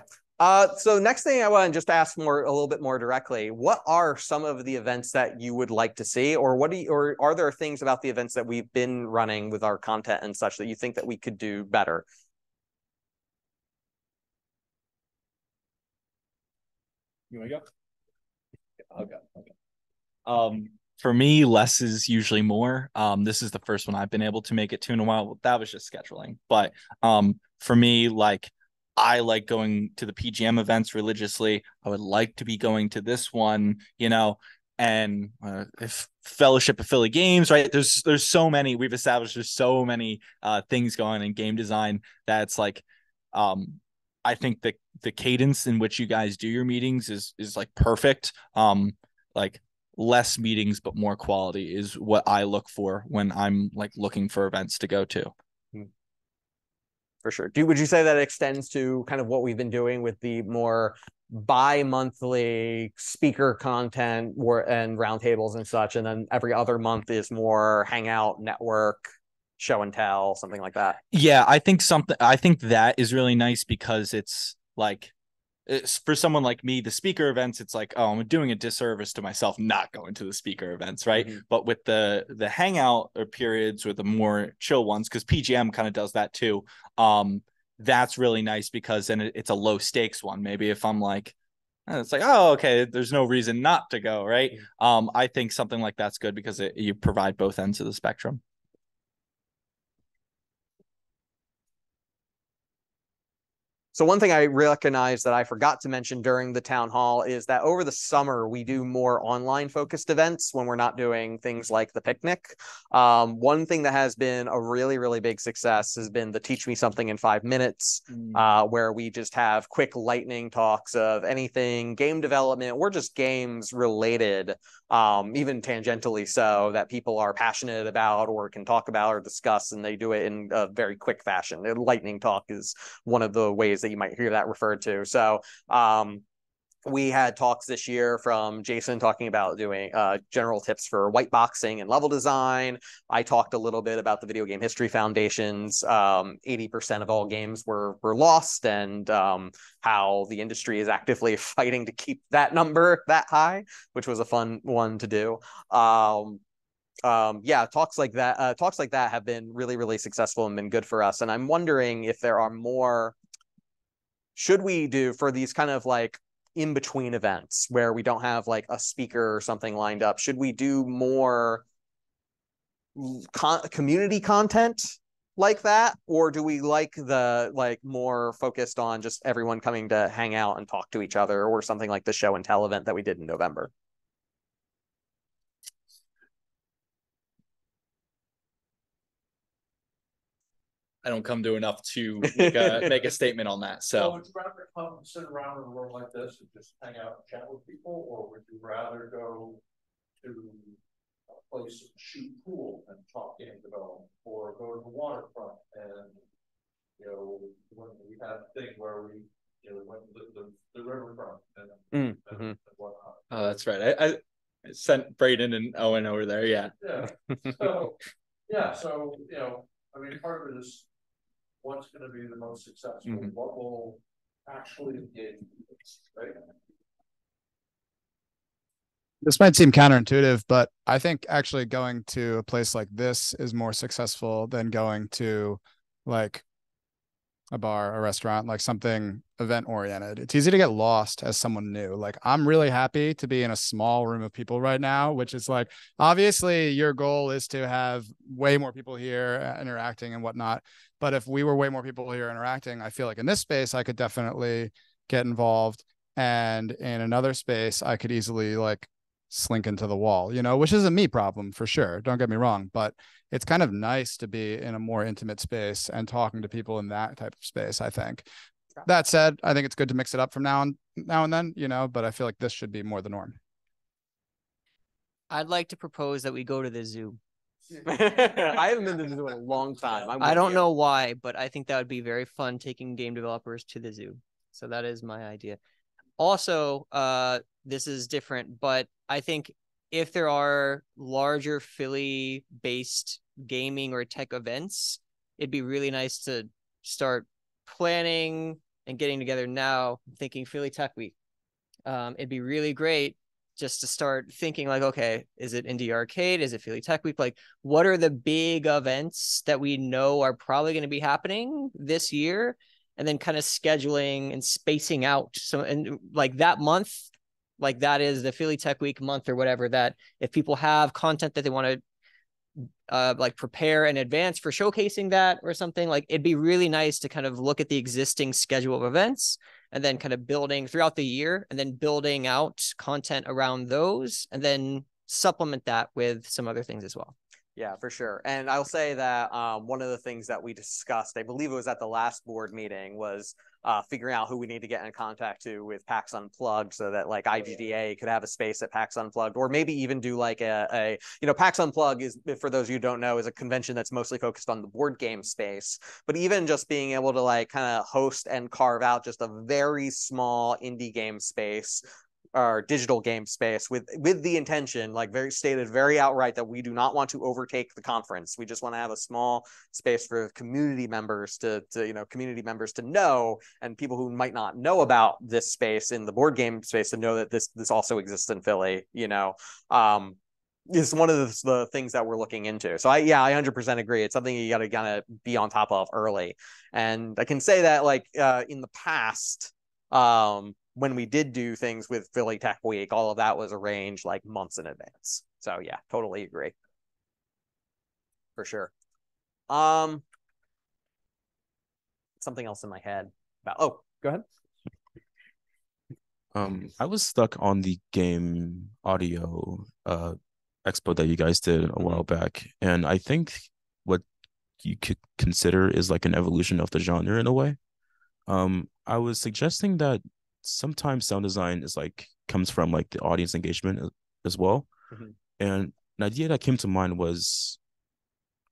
So next thing I want to just ask a little bit more directly, what are some of the events that you would like to see, or or are there things about the events that we've been running with our content and such that you think that we could do better? You want to go? I'll go. Okay. For me, less is usually more. This is the first one I've been able to make it to in a while. That was just scheduling. But for me, like, I like going to the PGM events religiously. I would like to be going to this one, and if Fellowship of Philly Games, right? There's so many we've established. There's so many things going in game design that's like, I think the cadence in which you guys do your meetings is like perfect. Like less meetings but more quality is what I look for when I'm like looking for events to go to. For sure. Would you say that extends to kind of what we've been doing with the more bi-monthly speaker content and roundtables and such, and then every other month is more hangout, network, show and tell, something like that? Yeah, I think that is really nice because it's like, for someone like me, the speaker events, it's like, oh, I'm doing a disservice to myself not going to the speaker events, right? Mm-hmm. But with the hangout or periods or the more chill ones, because PGM kind of does that too, that's really nice because then it's a low stakes one. Maybe if I'm like, it's like, oh, okay, there's no reason not to go, right? I think something like that's good because you provide both ends of the spectrum. So one thing I recognize that I forgot to mention during the town hall is that over the summer, we do more online focused events when we're not doing things like the picnic. One thing that has been a really, really big success has been the Teach Me Something in 5 Minutes, where we just have quick lightning talks of anything game development or just games related, even tangentially so, that people are passionate about or can talk about or discuss, and they do it in a very quick fashion. Lightning talk is one of the ways that you might hear that referred to. So we had talks this year from Jason talking about doing general tips for white boxing and level design. I talked a little bit about the Video Game History Foundation's 80% of all games were lost, and how the industry is actively fighting to keep that number that high, which was a fun one to do. Yeah, talks like that have been really, really successful and been good for us. And I'm wondering if there are more should we do for these kind of like in between events where we don't have like a speaker or something lined up. Should we do more community content like that, or do we like the more focused on just everyone coming to hang out and talk to each other, or something like the show and tell event that we did in November? I don't come to enough to make a statement on that. So would you rather come and sit around in a room like this and just hang out and chat with people, or would you rather go to a place and shoot pool and talk game development, or go to the waterfront and when we had a thing where we went to the riverfront and whatnot. Oh, that's right. I sent Braden and Owen over there. Yeah. Yeah. So I mean, part of it is what's going to be the most successful, what will actually engage people, right? This might seem counterintuitive, but I think actually going to a place like this is more successful than going to like a bar, a restaurant, like something event oriented. It's easy to get lost as someone new. Like, I'm really happy to be in a small room of people right now, which is like, obviously your goal is to have way more people here interacting and whatnot. But if we were way more people here interacting, I feel like in this space, I could definitely get involved. And in another space, I could easily like slink into the wall, which is a me problem for sure. Don't get me wrong, but it's kind of nice to be in a more intimate space and talking to people in that type of space, I think. That said, I think it's good to mix it up from now and then, but I feel like this should be more the norm. I'd like to propose that we go to the zoo. I haven't been to the zoo in a long time. I don't know why, but I think that would be very fun, taking game developers to the zoo. So that is my idea. Also, this is different, but I think if there are larger Philly based gaming or tech events, it'd be really nice to start planning and getting together now. I'm thinking Philly Tech Week. It'd be really great just to start thinking like, okay, is it Indie Arcade? Is it Philly Tech Week? Like, what are the big events that we know are probably going to be happening this year? And then kind of scheduling and spacing out. So, and like that month, like that is the Philly Tech Week month or whatever, that if people have content that they want to like prepare in advance for showcasing that or something, like it'd be really nice to kind of look at the existing schedule of events and then kind of building throughout the year and then building out content around those and then supplement that with some other things as well. Yeah, for sure. And I'll say that one of the things that we discussed, I believe it was at the last board meeting, was figuring out who we need to get in contact to with PAX Unplugged so that like IGDA could have a space at PAX Unplugged, or maybe even do like a PAX Unplugged is, for those of you who don't know, is a convention that's mostly focused on the board game space. But even just being able to like kind of host and carve out just a very small indie game space our digital game space with the intention, like very stated very outright, that we do not want to overtake the conference. We just want to have a small space for community members to community members to know, and people who might not know about this space in the board game space to know that this also exists in Philly, is one of the things that we're looking into. So I 100% agree. It's something you got to kind of be on top of early. And I can say that like in the past, when we did do things with Philly Tech Week, all of that was arranged like months in advance. So yeah, totally agree. For sure. Something else in my head about, go ahead. I was stuck on the game audio expo that you guys did a while back, and I think what you could consider is like an evolution of the genre in a way. I was suggesting that sometimes sound design is like comes from like the audience engagement as well. Mm-hmm. And an idea that came to mind was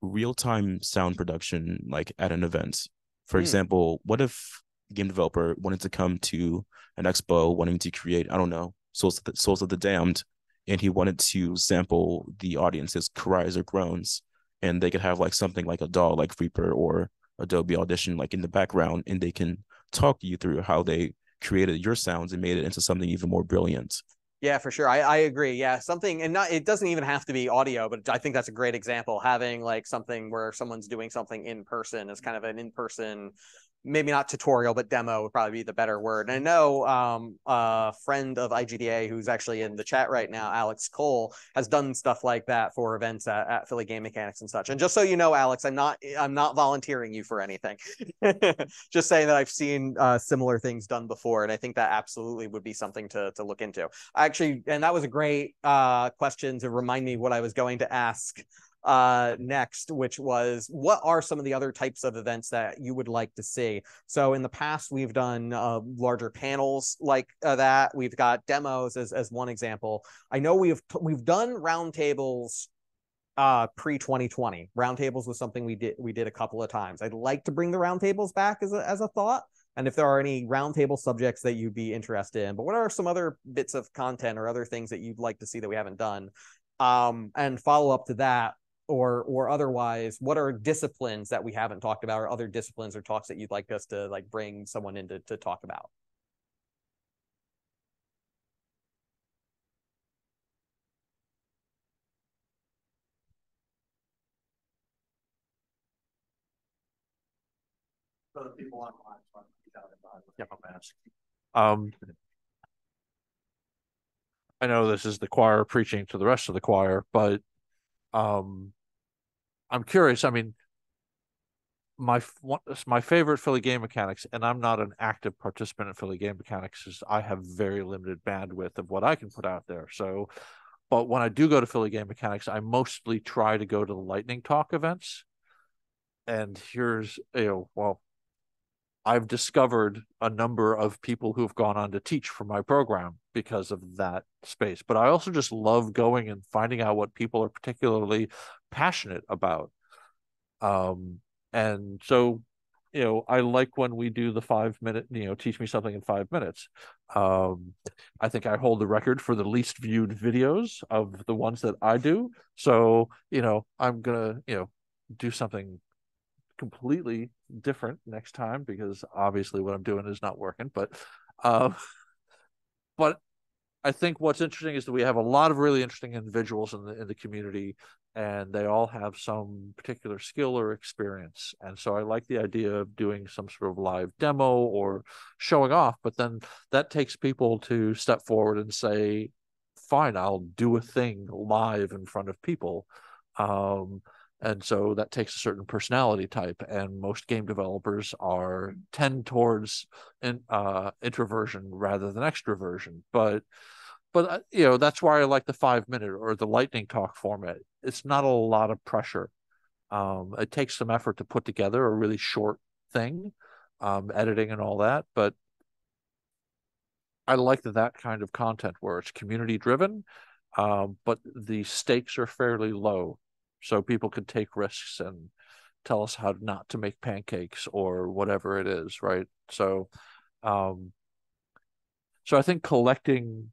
real-time sound production, like at an event. For example, what if a game developer wanted to come to an expo wanting to create, I don't know, Souls of the Damned, and he wanted to sample the audience's cries or groans, and they could have like something like a DAW like Reaper or Adobe Audition like in the background, and they can talk you through how they created your sounds and made it into something even more brilliant. Yeah, for sure. I agree. Yeah, something, and not, it doesn't even have to be audio, but I think that's a great example. Having like something where someone's doing something in person is kind of an in-person, maybe not tutorial, but demo would probably be the better word. And I know a friend of IGDA who's actually in the chat right now, Alex Cole, has done stuff like that for events at Philly Game Mechanics and such. And just so you know, Alex, I'm not volunteering you for anything. Just saying that I've seen similar things done before, and I think that absolutely would be something to look into. Actually, and that was a great question to remind me what I was going to ask next, which was, what are some of the other types of events that you would like to see? So in the past, we've done larger panels like that. We've got demos as one example. I know we've done roundtables pre 2020. Roundtables was something we did a couple of times. I'd like to bring the roundtables back as a thought. And if there are any roundtable subjects that you'd be interested in, but what are some other bits of content or other things that you'd like to see that we haven't done? And follow up to that, or otherwise, what are disciplines that we haven't talked about, or other disciplines or talks that you'd like us to like bring someone in to talk about? For the people online, I know this is the choir preaching to the rest of the choir, but I'm curious. I mean, my favorite Philly Game Mechanics, and I'm not an active participant in Philly Game Mechanics, is I have very limited bandwidth of what I can put out there. So, but when I do go to Philly Game Mechanics, I mostly try to go to the lightning talk events. And here's, I've discovered a number of people who've gone on to teach for my program because of that space. But I also just love going and finding out what people are particularly passionate about. And so I like when we do the 5 minute, teach me something in 5 minutes. I think I hold the record for the least viewed videos of the ones that I do. So, I'm gonna, do something completely different next time, because obviously what I'm doing is not working. Uh, but I think what's interesting is that we have a lot of really interesting individuals in the community, and they all have some particular skill or experience. And so I like the idea of doing some sort of live demo or showing off, but then that takes people to step forward and say, fine, I'll do a thing live in front of people. And so that takes a certain personality type, and most game developers tend towards introversion rather than extroversion. But that's why I like the 5 minute or the lightning talk format. It's not a lot of pressure. It takes some effort to put together a really short thing, editing and all that, but I like that kind of content where it's community driven, but the stakes are fairly low, so people can take risks and tell us how not to make pancakes or whatever it is, right? So I think collecting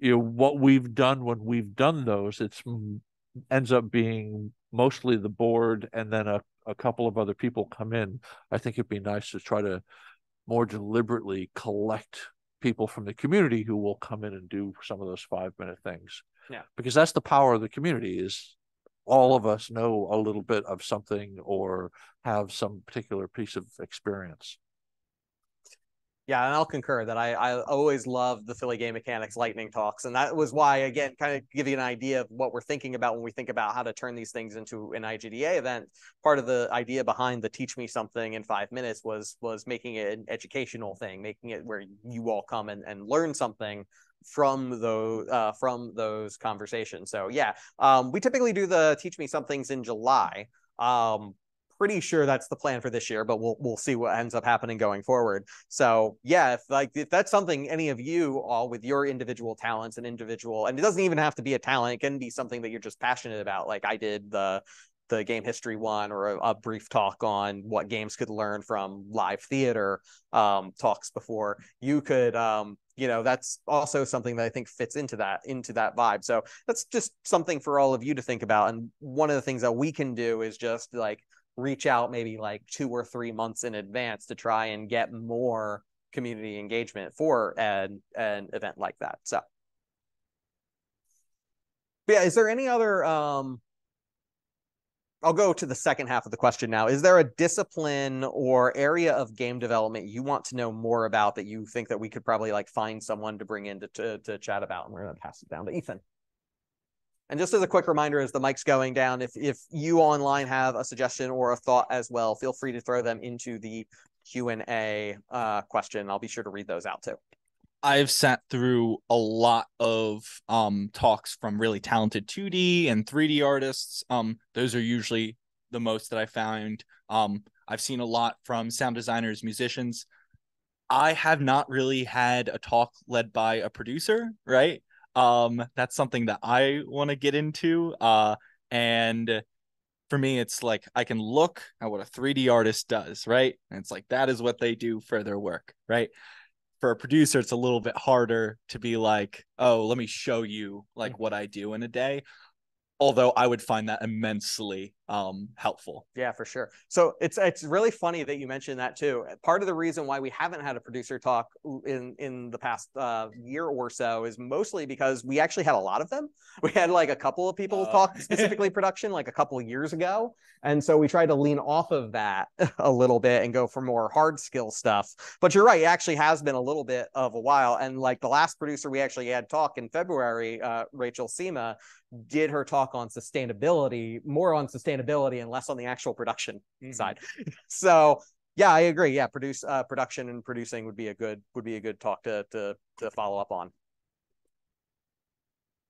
what we've done when we've done those, it's ends up being mostly the board, and then a couple of other people come in. I think it'd be nice to try to more deliberately collect people from the community who will come in and do some of those 5 minute things. Yeah, because that's the power of the community, is all of us know a little bit of something or have some particular piece of experience. Yeah, and I'll concur that I always love the Philly Game Mechanics lightning talks. And that was why, again, kind of give you an idea of what we're thinking about when we think about how to turn these things into an IGDA event. Part of the idea behind the Teach Me Something in 5 minutes was making it an educational thing, making it where you all come and learn something from those conversations. So yeah, we typically do the Teach Me Somethings in July. Pretty sure that's the plan for this year, but we'll see what ends up happening going forward. So yeah, if that's something any of you all with your individual talents and it doesn't even have to be a talent, it can be something that you're just passionate about. Like I did the game history one, or a brief talk on what games could learn from live theater talks before. You could that's also something that I think fits into that vibe. So that's just something for all of you to think about. And one of the things that we can do is just like reach out maybe like 2 or 3 months in advance to try and get more community engagement for an event like that. So but yeah, is there any other I'll go to the second half of the question now. Is there a discipline or area of game development you want to know more about that you think that we could probably like find someone to bring in to chat about? And we're going to pass it down to Ethan. And just as a quick reminder, as the mic's going down, if you online have a suggestion or a thought as well, feel free to throw them into the Q&A question. I'll be sure to read those out too. I've sat through a lot of talks from really talented 2D and 3D artists. Those are usually the most that I found. I've seen a lot from sound designers, musicians. I have not really had a talk led by a producer, right? That's something that I want to get into. And for me, it's like I can look at what a 3D artist does, right? And it's like that is what they do for their work, right? For a producer, it's a little bit harder to be like, oh, let me show you like what I do in a day. Although I would find that immensely helpful. Yeah, for sure. So it's really funny that you mentioned that too. Part of the reason why we haven't had a producer talk in the past year or so is mostly because we actually had a lot of them. We had like a couple of people talk specifically production like a couple of years ago. And so we tried to lean off of that a little bit and go for more hard skill stuff. But you're right, it actually has been a little bit of a while. And like the last producer we actually had talk in February, Rachel Sema, did her talk on more on sustainability and less on the actual production side. So yeah, I agree. Yeah, production and producing would be a good talk to follow up on.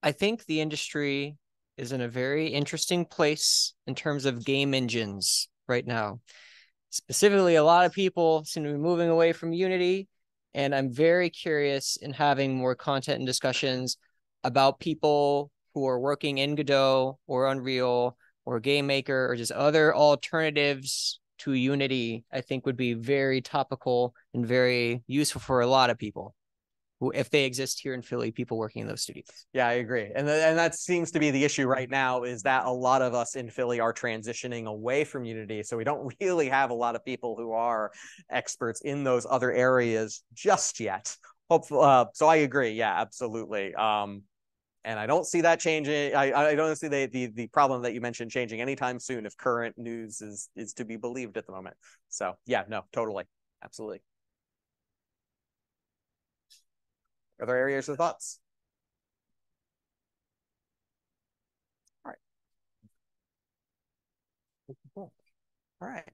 I think the industry is in a very interesting place in terms of game engines right now. Specifically, a lot of people seem to be moving away from Unity, and I'm very curious in having more content and discussions about people who are working in Godot or Unreal or Game Maker or just other alternatives to unity, I think would be very topical and very useful for a lot of people who, if they exist here in Philly, people working in those studios. Yeah, I agree. And that seems to be the issue right now, is that a lot of us in Philly are transitioning away from Unity. So we don't really have a lot of people who are experts in those other areas just yet. Hopefully, so I agree. Yeah, absolutely. And I don't see that changing. I don't see the problem that you mentioned changing anytime soon if current news is to be believed at the moment. So yeah, no, totally. Absolutely. Other areas of thoughts? All right. Cool. All right.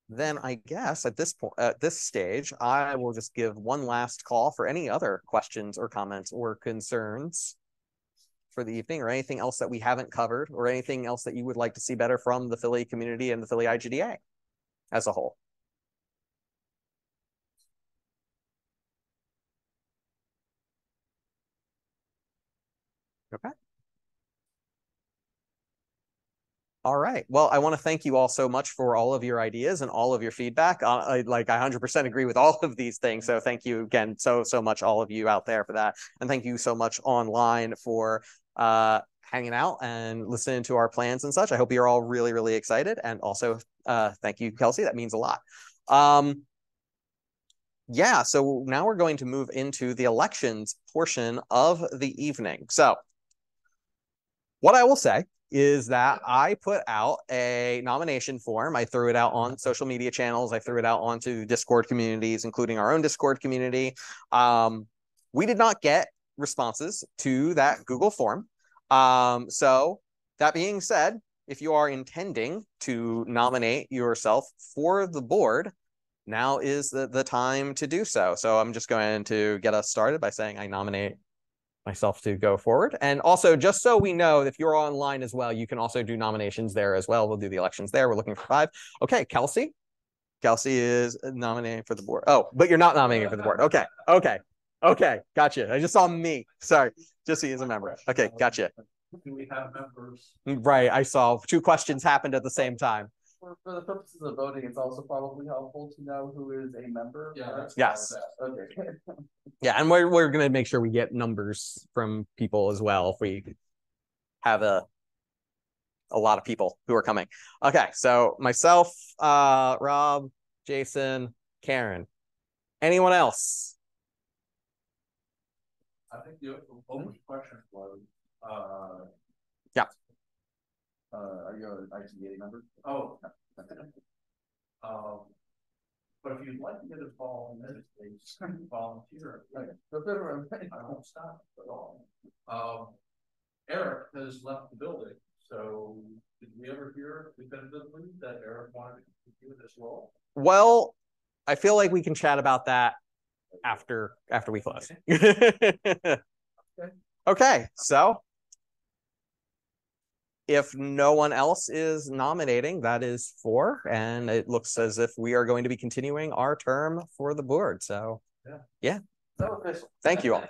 Then I guess at this point, at this stage, I will just give one last call for any other questions or comments or concerns for the evening, or anything else that we haven't covered, or anything else that you would like to see better from the Philly community and the Philly IGDA as a whole. Okay. All right. Well, I want to thank you all so much for all of your ideas and all of your feedback. I 100% agree with all of these things. So thank you again so much, all of you out there, for that. And thank you so much online for hanging out and listening to our plans and such. I hope you're all really, really excited. And also thank you, Kelsey. That means a lot. Yeah, so now we're going to move into the elections portion of the evening. So what I will say is that I put out a nomination form. I threw it out on social media channels. I threw it out onto Discord communities, including our own Discord community. We did not get responses to that Google form. So that being said, if you are intending to nominate yourself for the board, now is the time to do so. So I'm just going to get us started by saying I nominate myself to go forward. And also, just so we know, if you're online as well, you can also do nominations there as well. We'll do the elections there. We're looking for 5. Okay, Kelsey. Kelsey is nominating for the board. Oh, but you're not nominating for the board. Okay. Gotcha. I just saw me. Sorry. Just he is a member. Okay, gotcha. Do we have members? Right. I saw 2 questions happened at the same time. For the purposes of voting, it's also probably helpful to know who is a member. Yeah. Yes. Okay. Yeah, and we're gonna make sure we get numbers from people as well if we have a lot of people who are coming. Okay, so myself, Rob, Jason, Karen. Anyone else? I think the open question was, yeah. Are you an IGDA member? Oh, but if you'd like to get involved in this, please volunteer. Right. I won't stop at all. Eric has left the building, so did we ever hear definitively that Eric wanted to continue this role? Well, I feel like we can chat about that after we close. Okay, so if no one else is nominating, that is 4, and it looks as if we are going to be continuing our term for the board. So yeah. Thank you all.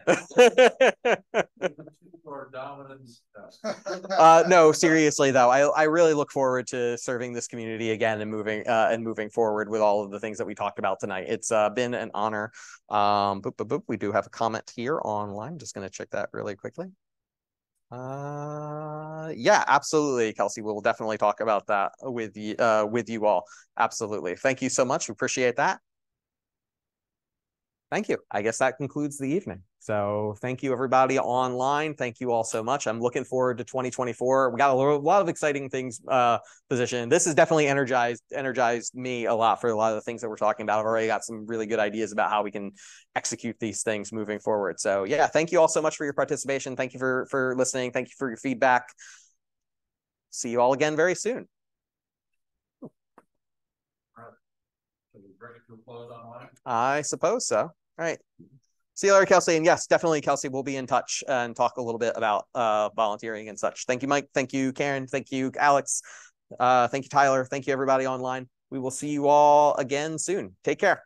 No, seriously though, I really look forward to serving this community again and moving forward with all of the things that we talked about tonight. It's been an honor. We do have a comment here online. Just going to check that really quickly. Yeah, absolutely, Kelsey. We'll definitely talk about that with you all. Absolutely. Thank you so much. We appreciate that. Thank you. I guess that concludes the evening. So thank you, everybody online. Thank you all so much. I'm looking forward to 2024. We got a lot of exciting things positioned. This has definitely energized me a lot for a lot of the things that we're talking about. I've already got some really good ideas about how we can execute these things moving forward. So yeah, thank you all so much for your participation. Thank you for listening. Thank you for your feedback. See you all again very soon. Bring it to a close online? I suppose so. All right. See you later, Kelsey. And yes, definitely, Kelsey, we'll be in touch and talk a little bit about volunteering and such. Thank you, Mike. Thank you, Karen. Thank you, Alex. Thank you, Tyler. Thank you, everybody online. We will see you all again soon. Take care.